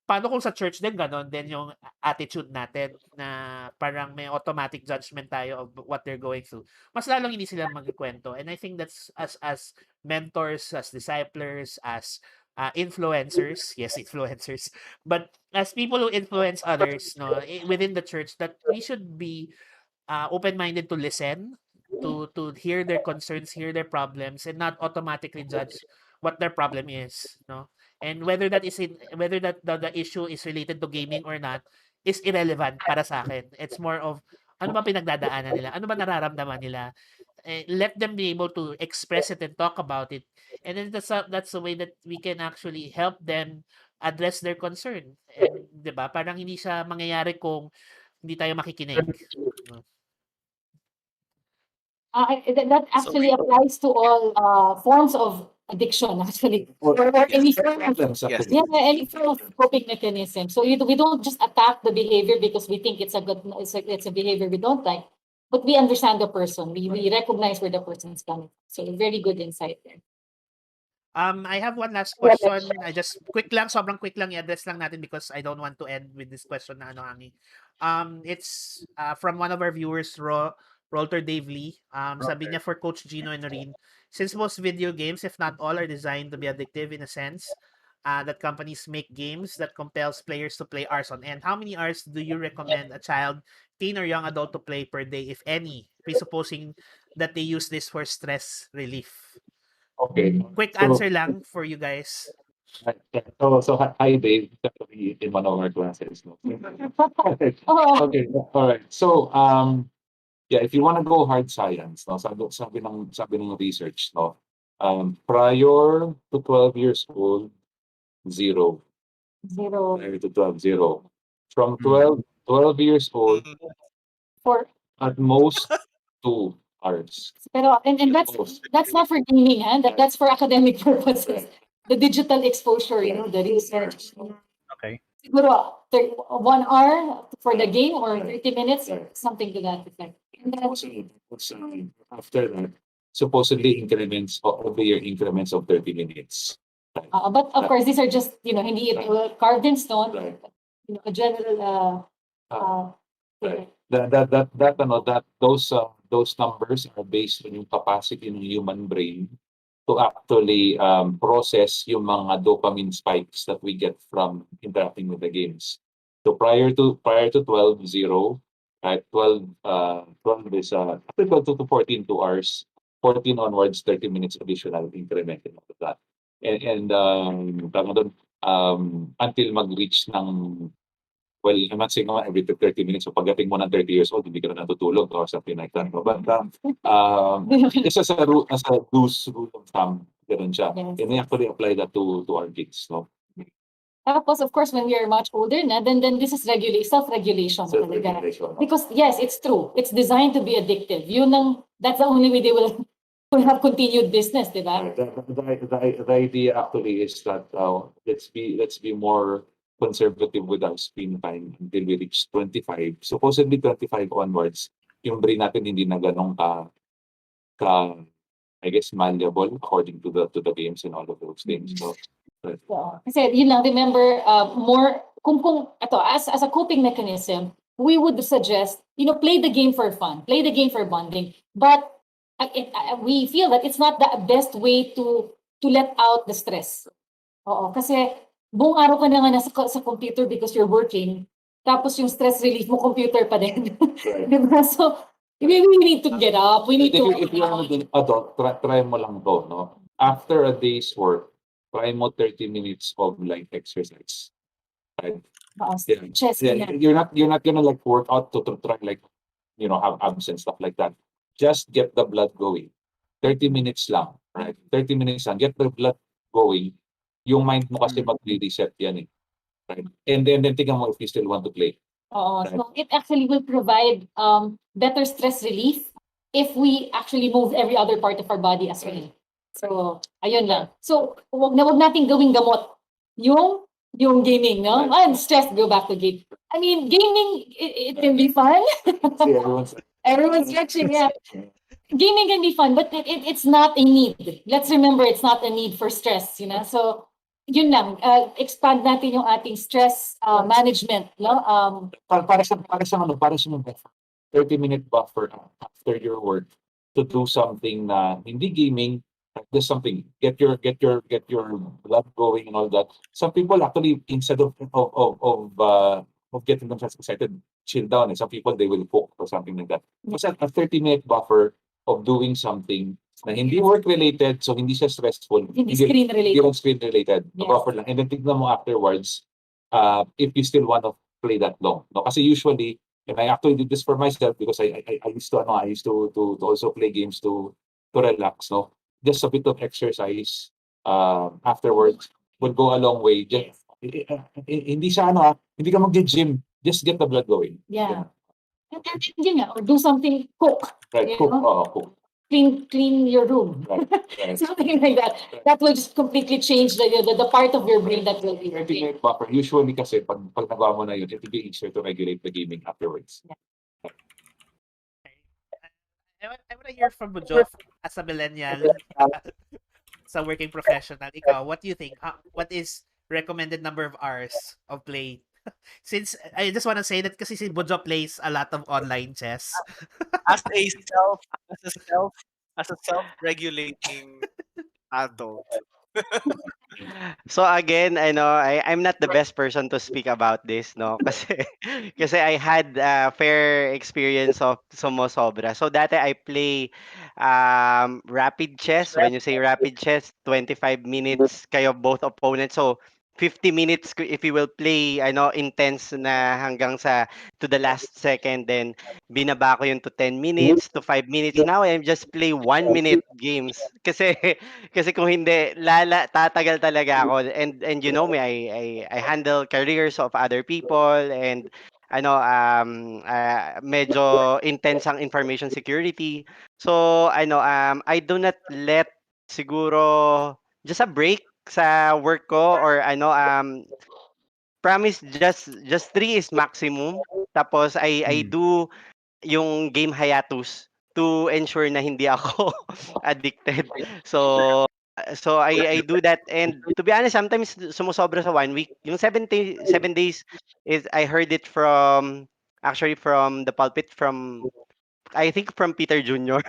Paano kung sa church din gano'n din yung attitude natin na parang may automatic judgment tayo of what they're going through. Mas lalong hindi sila magkukuwento and I think that's as mentors, as disciplers, as, influencers, yes, influencers, but as people who influence others 'no, within the church that we should be open-minded to listen, to hear their concerns, hear their problems, and not automatically judge what their problem is, no? And whether that the issue is related to gaming or not is irrelevant para sa akin. It's more of ano ba pinagdadaanan nila? Ano ba nararamdaman nila? Let them be able to express it and talk about it. And then that's the way that we can actually help them address their concern. And 'di ba? Parang hindi siya mangyayari kung hindi tayo makikinig. No? That So actually applies to all forms of addiction, actually, or any form of yes, yeah, any form of coping mechanism. So we don't just attack the behavior because we think it's a behavior we don't like, but we understand the person. We recognize where the person's coming from. So very good insight there. I have one last question. I just quick lang, sobrang quick lang i-address lang natin because I don't want to end with this question na ano Angi. It's from one of our viewers, Rolter Dave Lee. Sabi niya for Coach Gino and Noreen, since most video games, if not all, are designed to be addictive in a sense, that companies make games that compels players to play hours on end. How many hours do you recommend a child, teen or young adult to play per day, if any, presupposing that they use this for stress relief? Okay. Quick So, answer lang for you guys. hi, Dave. Actually, in one of our classes. No? Okay. Oh, Okay. All right. So, yeah, if you want to go hard science, no, sabi ng research, no, prior to 12 years old, zero. zero Prior to 12, zero. From Mm. 12 years old, mm, for at most 2 hours. pero and At most. that's not for gaming, huh? That's for academic purposes. The digital exposure, the research. Okay. Siguro 1 hour for the game or 30 minutes, something to that effect. And then, After that, supposedly increments every year increments of 30 minutes. but of course, these are just, hindi ito carved in stone, a general, Right. Those numbers are based on yung capacity ng human brain to actually process yung mga dopamine spikes that we get from interacting with the games. So prior to 12, 0, right? 12 is after 12 to 14, 2 hours. 14 onwards, 30 minutes additional increment and all of that. Tawag doon, until mag-reach ng, well, I'm not saying naman every 30 minutes. So pagdating mo ng 30 years old, hindi ka na natutulog or something like that. No? But it's as a loose rule of thumb, ganun siya. Yes. And we actually apply that to our kids. No? Tapos, of course, when we are much older na, then this is self-regulation. talaga. Self-regulation, no? Because, yes, it's true. It's designed to be addictive. That's the only way they will have continued business, di ba? The idea actually is that let's be more conservative with our screen time until we reach 25. Supposedly 25 onwards, yung brain natin hindi na ganun ka I guess malleable according to the games and all of those things. So, Kasi yun lang, remember, more, ito, as a coping mechanism, we would suggest, play the game for fun, play the game for bonding, but we feel that it's not the best way to let out the stress. Oo, kasi buong araw ka na nga sa computer because you're working, tapos yung stress relief mo, computer pa din. Right. Diba? So, we need to get up, we need to... If you want to adult, try mo lang to, no? After a day's work, try mo 30 minutes of light exercise. Right? Yeah. Chest, Yeah, you're not gonna like work out to try like have abs and stuff like that. Just get the blood going. 30 minutes lang, right? 30 minutes lang. Get the blood going. Yung mind mo kasi mag-reset yan eh. Right? And then tingnan mo if you still want to play. Oo, so it actually will provide better stress relief if we actually move every other part of our body as well. So, ayun lang. So, wag nating gawing gamot yung gaming, no? I'm stressed, go back to game. I mean, gaming, it can be fun. See, Everyone's stretching, yeah. Gaming can be fun, but it's not a need. Let's remember, it's not a need for stress, So, yun lang, expand natin yung ating stress management, no? para sa 30-minute buffer after your work to do something na hindi gaming, just something, get your blood going and all that. Some people actually, instead of getting themselves excited, chill down. And some people, they will cook or something like that. Basta a 30-minute buffer of doing something na hindi work-related, so hindi siya stressful. Hindi screen-related. Hindi screen-related. Yes. Buffer lang. And then tignan mo afterwards, if you still want to play that long. No? Kasi usually, and I actually did this for myself because I used to also play games to relax. No, just a bit of exercise afterwards would go a long way. Just, hindi siya hindi ka mag-gym. Just get the blood going. Yeah. And yun nga, or do something, cook. Right, You cook. know? Cook. Clean your room. Right. Something like that. That will just completely change the part of your brain that will be working. 30-minute buffer. Usually kasi pag nagawa mo na yun, it will be easier to regulate the gaming afterwards. I want to hear from Bujo as a millennial, sa working professional. Ikaw, what do you think? What is recommended number of hours of play? Since I just want to say that kasi si Bujo plays a lot of online chess. as a self-regulating adult. So again, I'm not the best person to speak about this, no? Kasi I had a fair experience of sumosobra. So dati I play rapid chess. When you say rapid chess, 25 minutes kayo both opponents. So 50 minutes if you will play intense na hanggang to the last second, then binaba ko yun to 10 minutes to 5 minutes. Now I just play 1 minute games kasi kasi kung hindi tatagal talaga ako, and you know me, I handle careers of other people, and medyo intense ang information security. So I do not let siguro just a break sa work ko, or promise just 3 is maximum. Tapos I do yung game hiatus to ensure na hindi ako addicted. So I do that, and to be honest, sometimes sumusobra sa 1 week. Yung 7 days is I heard it from actually from the pulpit, from I think from Peter Jr.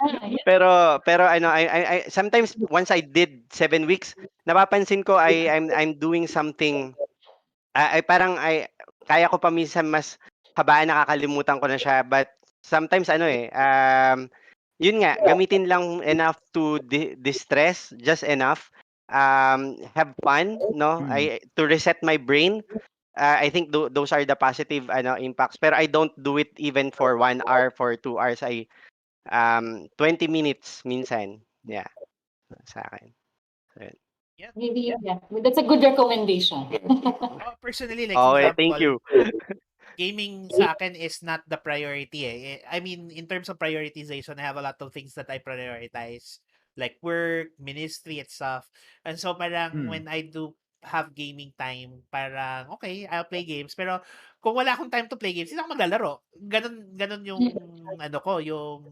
Yeah. pero I sometimes once I did 7 weeks, napapansin ko I'm doing something. I parang kaya ko pa minsan mas habaan nakakalimutan ko na siya. But sometimes ano eh, yun nga, gamitin lang enough to distress, just enough. Have fun, no? Mm. To reset my brain. I think those are the positive impacts. Pero I don't do it even for 1 hour, for 2 hours. 20 minutes minsan. Yeah, sa akin. So, yun. Yeah. Maybe, yeah, that's a good recommendation. Personally, like for Okay, thank example, you. gaming sa akin is not the priority eh. I mean, in terms of prioritization, I have a lot of things that I prioritize. Like work, ministry, and stuff. And so parang Mm. when I do have gaming time, parang okay, I'll play games. Pero kung wala akong time to play games, hindi ako maglalaro. Ganun yung ano ko, yung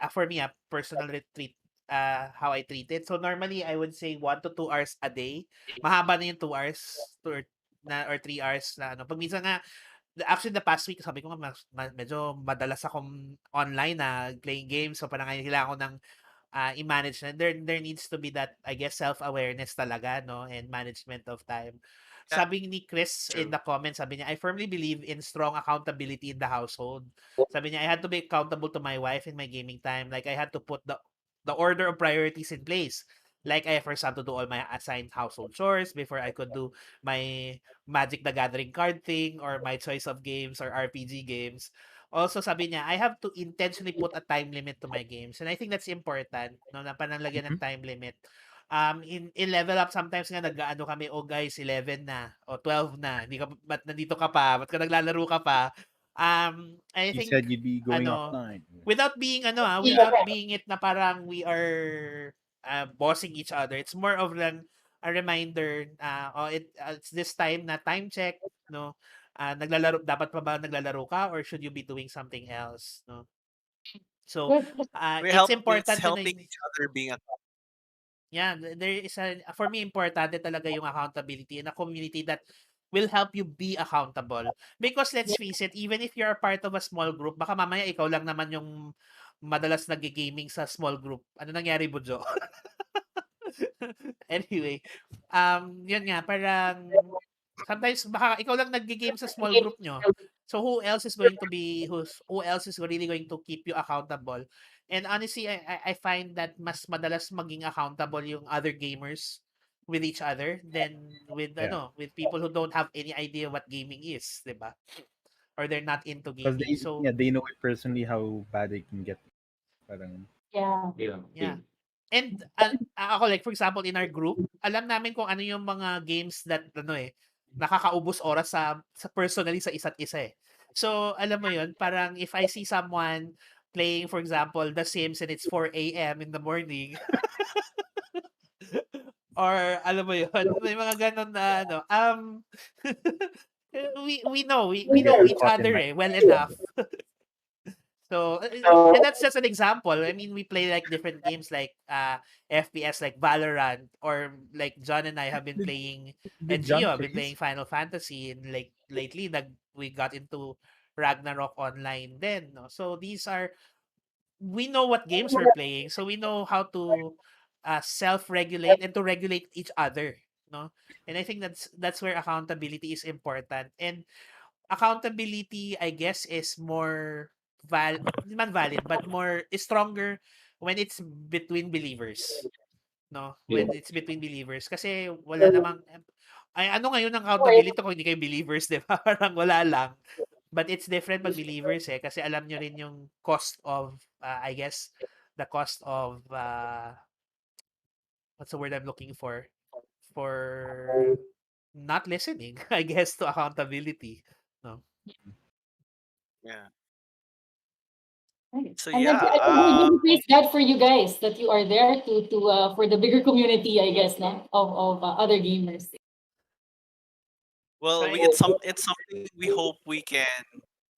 for me, personal retreat how I treat it. So normally I would say 1 to 2 hours a day. Mahaba na yung 2 hours, 3 hours na ano. Pag minsan nga, actually the past week, sabi ko nga, medyo madalas akong online na playing games. So parang kailangan ko ng i-manage na. There needs to be that, I guess, self-awareness talaga, no? And management of time. Yeah, Sabi ni Chris in true. the comments, sabi niya, I firmly believe in strong accountability in the household. Sabi niya, I had to be accountable to my wife in my gaming time. Like, I had to put the order of priorities in place. Like, I first have to do all my assigned household chores before I could do my Magic the Gathering card thing or my choice of games or RPG games. Also, sabi niya, I have to intentionally put a time limit to my games. And I think that's important, no, na pananglagyan ng Mhm. time limit. In Level Up, sometimes nga nag-ano kami, oh guys, 11 na, o 12 na, hindi ka, ba't nandito ka pa, ba't ka naglalaro ka pa? I You think, said you'd be going ano, offline. without being, Yeah. without being it na parang we are bossing each other, it's more of lang a reminder, it's this time na time check, no? Dapat pa ba naglalaro ka or should you be doing something else, no? So, Good. it's It's important to helping each other being a yeah, there is for me importante talaga yung accountability and a community that will help you be accountable. Because let's face it, even if you're a part of a small group, baka mamaya ikaw lang naman yung madalas nag-gaming sa small group. Ano nangyari, Budjo? Anyway, yun nga, parang sometimes baka ikaw lang nagge-game sa small group nyo. So who else is really going to keep you accountable? And honestly, I find that mas madalas maging accountable yung other gamers with each other than Yeah. with people who don't have any idea what gaming is, 'di ba? Or they're not into Because gaming. So, they know it personally how bad they can get. Parang, Yeah. Yeah. yeah. And ako like for example in our group, alam namin kung ano yung mga games that nakakaubos oras sa personally sa isa't isa eh. So alam mo yun, parang if I see someone playing for example The Sims and it's 4 a.m. in the morning or alam mo yun, may mga ganun na we get know your each thought in other mind. eh well enough. So, and that's just an example. I mean, we play like different games like FPS, like Valorant, or like John and I have been playing, Did and John Gio have been freeze? playing Final Fantasy, and like lately, we got into Ragnarok online. Then, no? So these are we know what games we're playing, so we know how to self-regulate and to regulate each other. No, and I think that's where accountability is important. And accountability, I guess, is more hindi man valid, but more is stronger when it's between believers. No? Yeah. When it's between believers. Kasi wala namang, ay ano ngayon ang accountability kung hindi kayo believers, di ba? Parang wala lang. But it's different pag believers eh. Kasi alam nyo rin yung cost of, I guess, the cost of, what's the word I'm looking for? For not listening, I guess, to accountability. No? yeah. Right. So And then yeah, we praise God for you guys that you are there to for the bigger community, I guess, no? Of other gamers. well, So it's something we hope we can,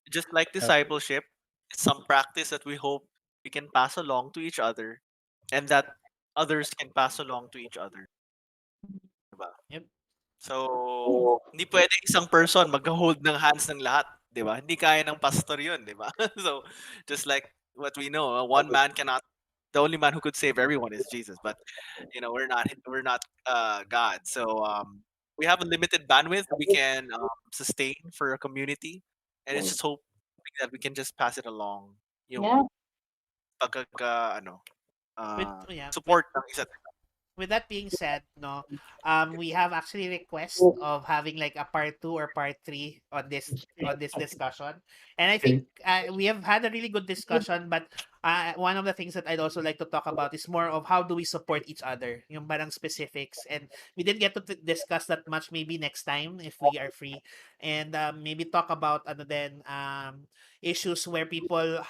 just like discipleship, it's some practice that we hope we can pass along to each other and that others can pass along to each other, diba? yep. So, hindi pwede isang person mag-hold ng hands ng lahat, 'di ba? Hindi kaya ng pastor 'yun, 'di ba? So, just like what we know, one man cannot, the only man who could save everyone is Jesus, but we're not God. So, we have a limited bandwidth we can sustain for a community, and it's just hoping that we can just pass it along. Yeah. Yung pagkaka ano With yeah, support ng isa't with that being said, no, we have actually request of having like a part two or part three on this discussion, and I think we have had a really good discussion. But one of the things that I'd also like to talk about is more of how do we support each other, yung parang specifics, and we didn't get to discuss that much. Maybe next time if we are free, and maybe talk about ano then issues where people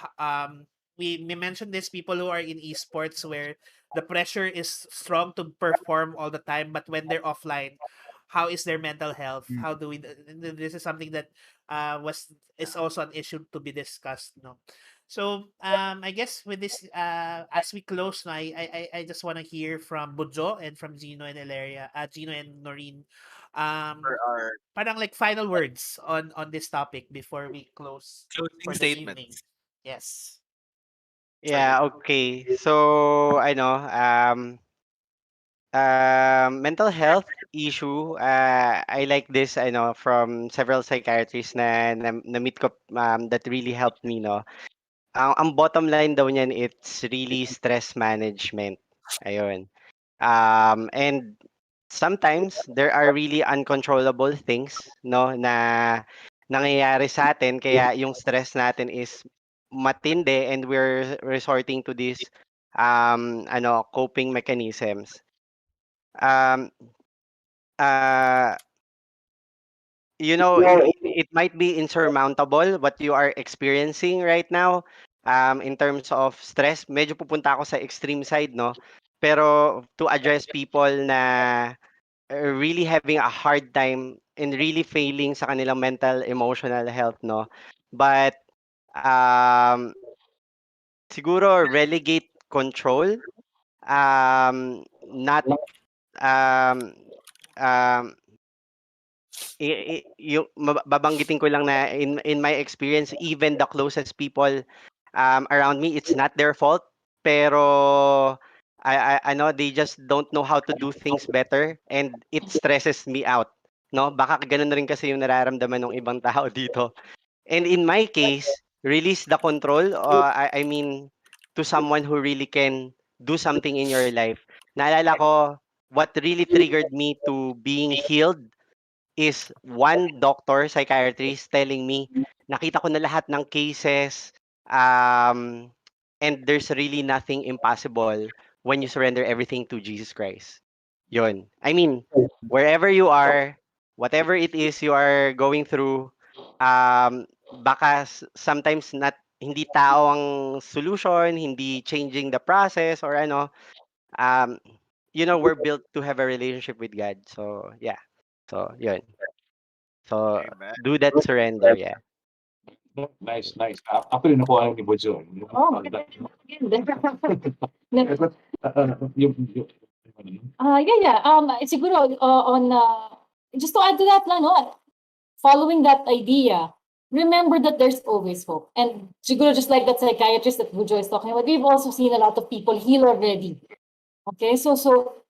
we mentioned this people who are in esports where the pressure is strong to perform all the time, but when they're offline, how is their mental health? How do we this is something that was is also an issue to be discussed, no. So I guess with this as we close now, I just want to hear from Bujo and from Gino and Eleria, Gino and Noreen. for our Parang like final words on this topic before we close closing for the evening. statements. Yes. Sorry. Yeah, okay. So, mental health issue, I like this, from several psychiatrists na meet ko, that really helped me, no. Ang bottom line daw niyan, it's really stress management. Ayun. And sometimes there are really uncontrollable things, no, na nangyayari sa atin kaya yung stress natin is matindi and we're resorting to these coping mechanisms. Um uh it might be insurmountable what you are experiencing right now, in terms of stress. Medyo pupunta ako sa extreme side, no? Pero to address people na really having a hard time and really failing sa kanilang mental emotional health, no? But siguro relegate control, not um um yung babanggitin ko lang na in my experience, even the closest people around me, it's not their fault, pero I know they just don't know how to do things better and it stresses me out, no? Baka ganun rin kasi yung nararamdaman ng ibang tao dito. And in my case, release the control, I mean, to someone who really can do something in your life. Naalala ko, what really triggered me to being healed is one doctor, psychiatrist, telling me, nakita ko na lahat ng cases, um, and there's really nothing impossible when you surrender everything to Jesus Christ. Yun. I mean, wherever you are, whatever it is you are going through, baka sometimes not hindi tao ang solution, hindi changing the process or um, we're built to have a relationship with God. So, yeah. So, yun. So, Amen. do that surrender, yeah. Nice, nice. Ako rin nakuha ni Bojo. Oh, maganda. Yung Yeah, yeah. Siguro on just to add to that, no, following that idea, remember that there's always hope. And siguro just like that psychiatrist that Bujo is talking about, we've also seen a lot of people heal already. Okay, so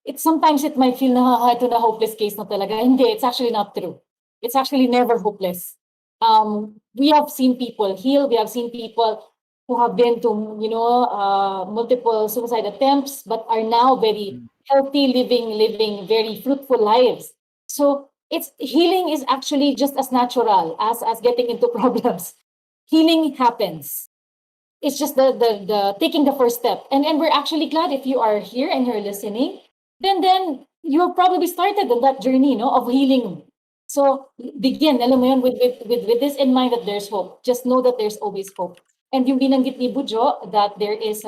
it's sometimes it might feel na ito na hopeless case na talaga. Hindi, it's actually not true. It's actually never hopeless. We have seen people heal. We have seen people who have been to multiple suicide attempts, but are now very healthy, living very fruitful lives. So it's healing is actually just as natural as getting into problems. Healing happens. It's just the taking the first step. And we're actually glad if you are here and you're listening, then you probably started on that journey, no, of healing. So begin, alam mo yun, with this in mind that there's hope. Just know that there's always hope. And yung binanggit ni Bujo that there's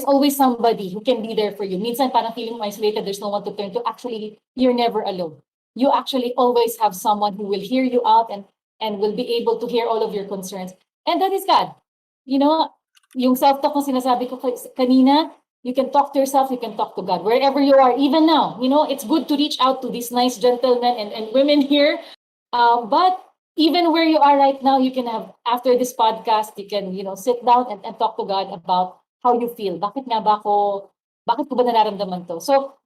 always somebody who can be there for you. Minsan parang feeling mo isolated, there's no one to turn to. Actually, you're never alone. You actually always have someone who will hear you out and will be able to hear all of your concerns. And that is God. You know, yung self-talk na sinasabi ko kanina, you can talk to yourself, you can talk to God. Wherever you are, even now, it's good to reach out to these nice gentlemen and women here. But even where you are right now, you can have, after this podcast, you can, sit down and talk to God about how you feel. Bakit ko ba nararamdaman to? So,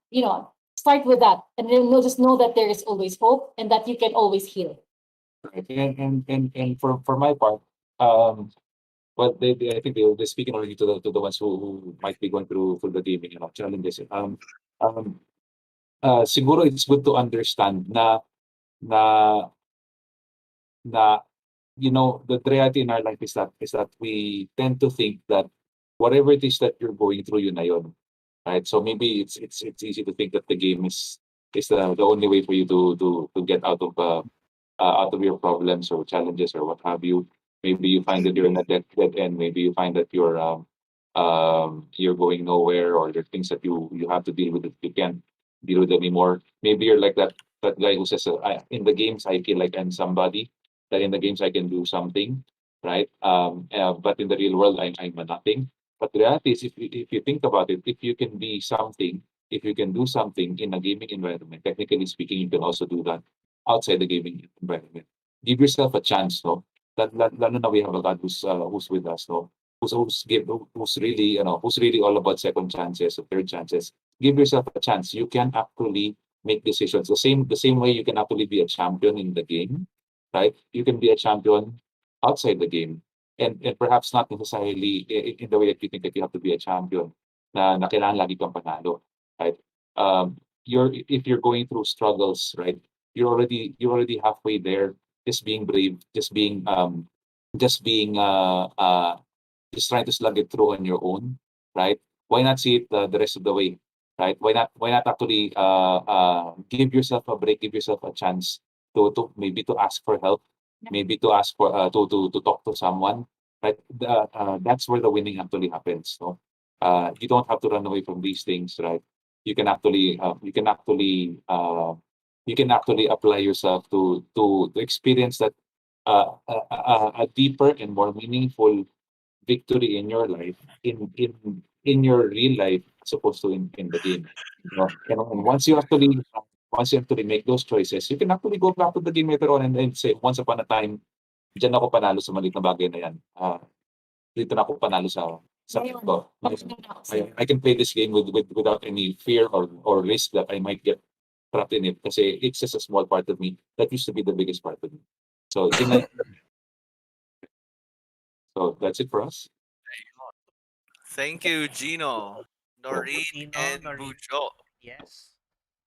start with that, and then just know that there is always hope and that you can always heal. Right. And for my part, um, well, I think they're speaking already to the ones who might be going through the gaming, challenges. Um, siguro it's good to understand na na the reality in our life is that we tend to think that whatever it is that you're going through, yun na yun, right? So maybe it's easy to think that the game is the only way for you to get out of your problems or challenges or what have you. Maybe you find that you're in a dead end. Maybe you find that you're going nowhere, or there are things that you have to deal with that you can't deal with anymore. Maybe you're like that guy who says, in the games I feel like I'm somebody. That in the games I can do something, right? But in the real world I'm a nothing. But the reality is, if you think about it, if you can be something, if you can do something in a gaming environment, technically speaking, you can also do that outside the gaming environment. Give yourself a chance, no? Lalo na we have a God who's with us, no? Who's really all about second chances or third chances. Give yourself a chance. You can actually make decisions the same way you can actually be a champion in the game, right? You can be a champion outside the game, and perhaps not necessarily in the way that you think that you have to be a champion na kailangan lagi kang panalo, right? If you're going through struggles, right? You're already halfway there. Just being brave, just being just trying to slug it through on your own, right? Why not see it the rest of the way, right? Why not actually give yourself a break, give yourself a chance to maybe to ask for help, maybe to ask for to talk to someone, right? That's where the winning actually happens. No, you don't have to run away from these things, right? You can actually apply yourself to experience that a deeper and more meaningful victory in your life, in your real life, as opposed to in the game. And once you actually make those choices, you can actually go back to the game later on and say, once upon a time, diyan ako panalo sa maliit na bagay na yan. Dito na ako panalo sa Ngayon, to. pag-ibig na ako sa'yo. I can play this game without any fear or risk that I might get trapped in it, kasi it's just a small part of me that used to be the biggest part of me. So yun na, so that's it for us. Thank you, Gino, So, Noreen, Gino, and Noreen. Bujo. Yes.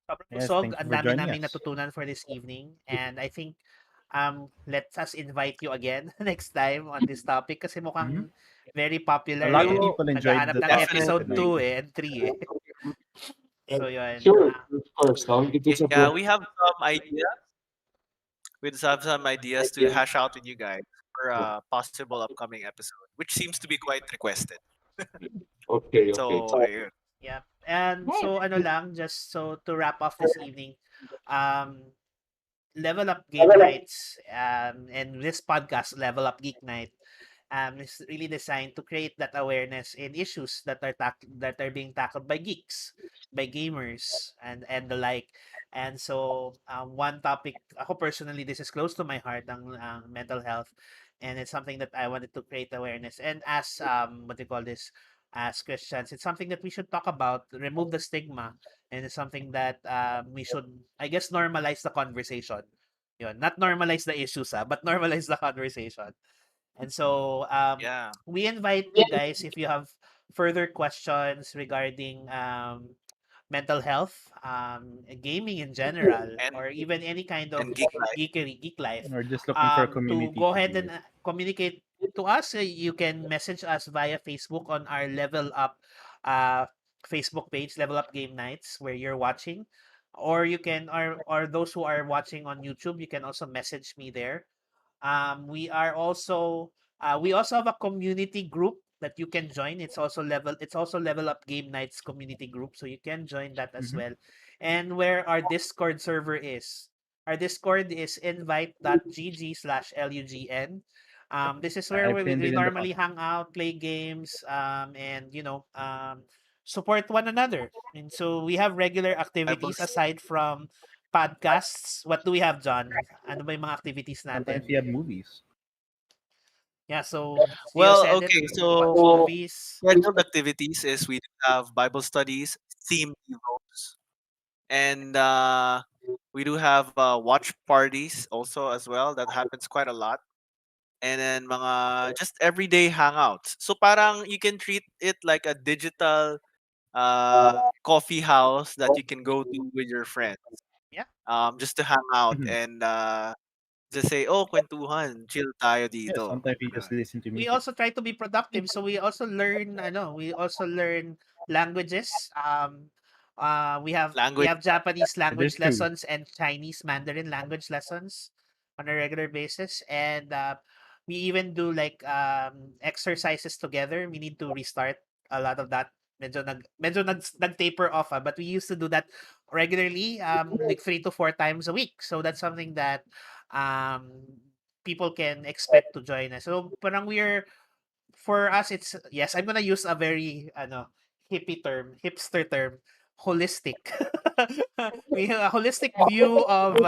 Sobrang Yes, busog. thank you Ang for dami joining naming us. natutunan for this evening. And I think let us invite you again next time on this topic kasi Mhm. mukhang very A popular lot of eh. We'll people enjoyed Naghahanap the ng topic episode definitely. tonight. 2 and 3 eh. So yun. sure, of course, no? It's a Yeah, good. we just have some ideas to hash out with you guys for a possible upcoming episode, which seems to be quite requested. Okay, okay. So, ayun. Yeah. And Right. so ano lang, just so to wrap off this evening, um Level Up Game Nights, and this podcast, Level Up Geek Night, is really designed to create that awareness in issues that are being tackled by geeks, by gamers, and the like. And so, one topic, ako personally, this is close to my heart, ang mental health, and it's something that I wanted to create awareness. And as what do you call this? As Christians, it's something that we should talk about, remove the stigma, and it's something that we should, I guess, normalize the conversation. Yun, not normalize the issues, but normalize the conversation. And so Yeah. we invite you guys, if you have further questions regarding mental health, gaming in general, And or even any kind of and geek life. geek life, We're just looking for a to community go to ahead be and with. communicate to us. You can message us via Facebook on our Level Up uh, Facebook page, Level Up Game Nights, where you're watching. Or you can, or those who are watching on YouTube, you can also message me there. We also have a community group that you can join. It's also Level Up Game Nights community group, so you can join that as Mhm. well. And where our Discord server is. Our Discord is invite.gg/lugn. This is where I we, pinned we it in the normally comment. hang out, play games, and support one another. And so we have regular Bible activities study. aside from podcasts. What do we have, John? Ano ba yung mga activities Sometimes natin? we have movies. Yeah, so Gio Well, said it. okay. We So watch movies. scheduled activities is we do have Bible studies, themed events, And we do have watch parties also as well. That happens quite a lot. And then mga just everyday hangouts. So parang you can treat it like a digital coffee house that you can go to with your friends. Yeah. Just to hang out Mhm. and just say, oh, kwentuhan, chill tayo Yeah, dito. sometimes we just Ganun. listen to We music. also try to be productive, so we also learn languages. We Language. have Japanese There's language two. lessons and Chinese Mandarin language lessons on a regular basis, and we even do like exercises together. We need to restart a lot of that. Nag-taper off, but we used to do that regularly, like 3 to 4 times a week. So that's something that um people can expect to join us. So parang for us, it's yes, I'm gonna use a very hipster term, holistic. We have a holistic view of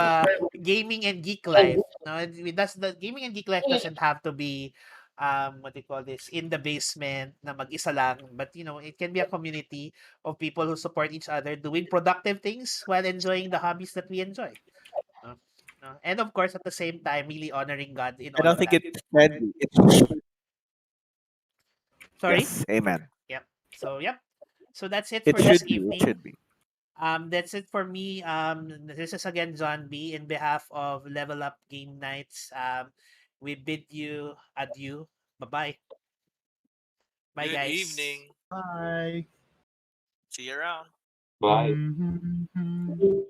gaming and geek life. No, that's the gaming and geek life doesn't have to be what do you call this, in the basement na mag-isa lang, but it can be a community of people who support each other doing productive things while enjoying the hobbies that we enjoy. No? No? And of course, at the same time, really honoring God in I all don't of think that. it's trendy. It's Sorry? yes, amen. Yep. So, yep. So that's it It for this should be. It evening. should be. That's it for me. This is again John B in behalf of Level Up Game Nights. We bid you adieu. Bye-bye. Bye, Good guys. evening. Bye. See you around. Bye. Mhm. Mhm.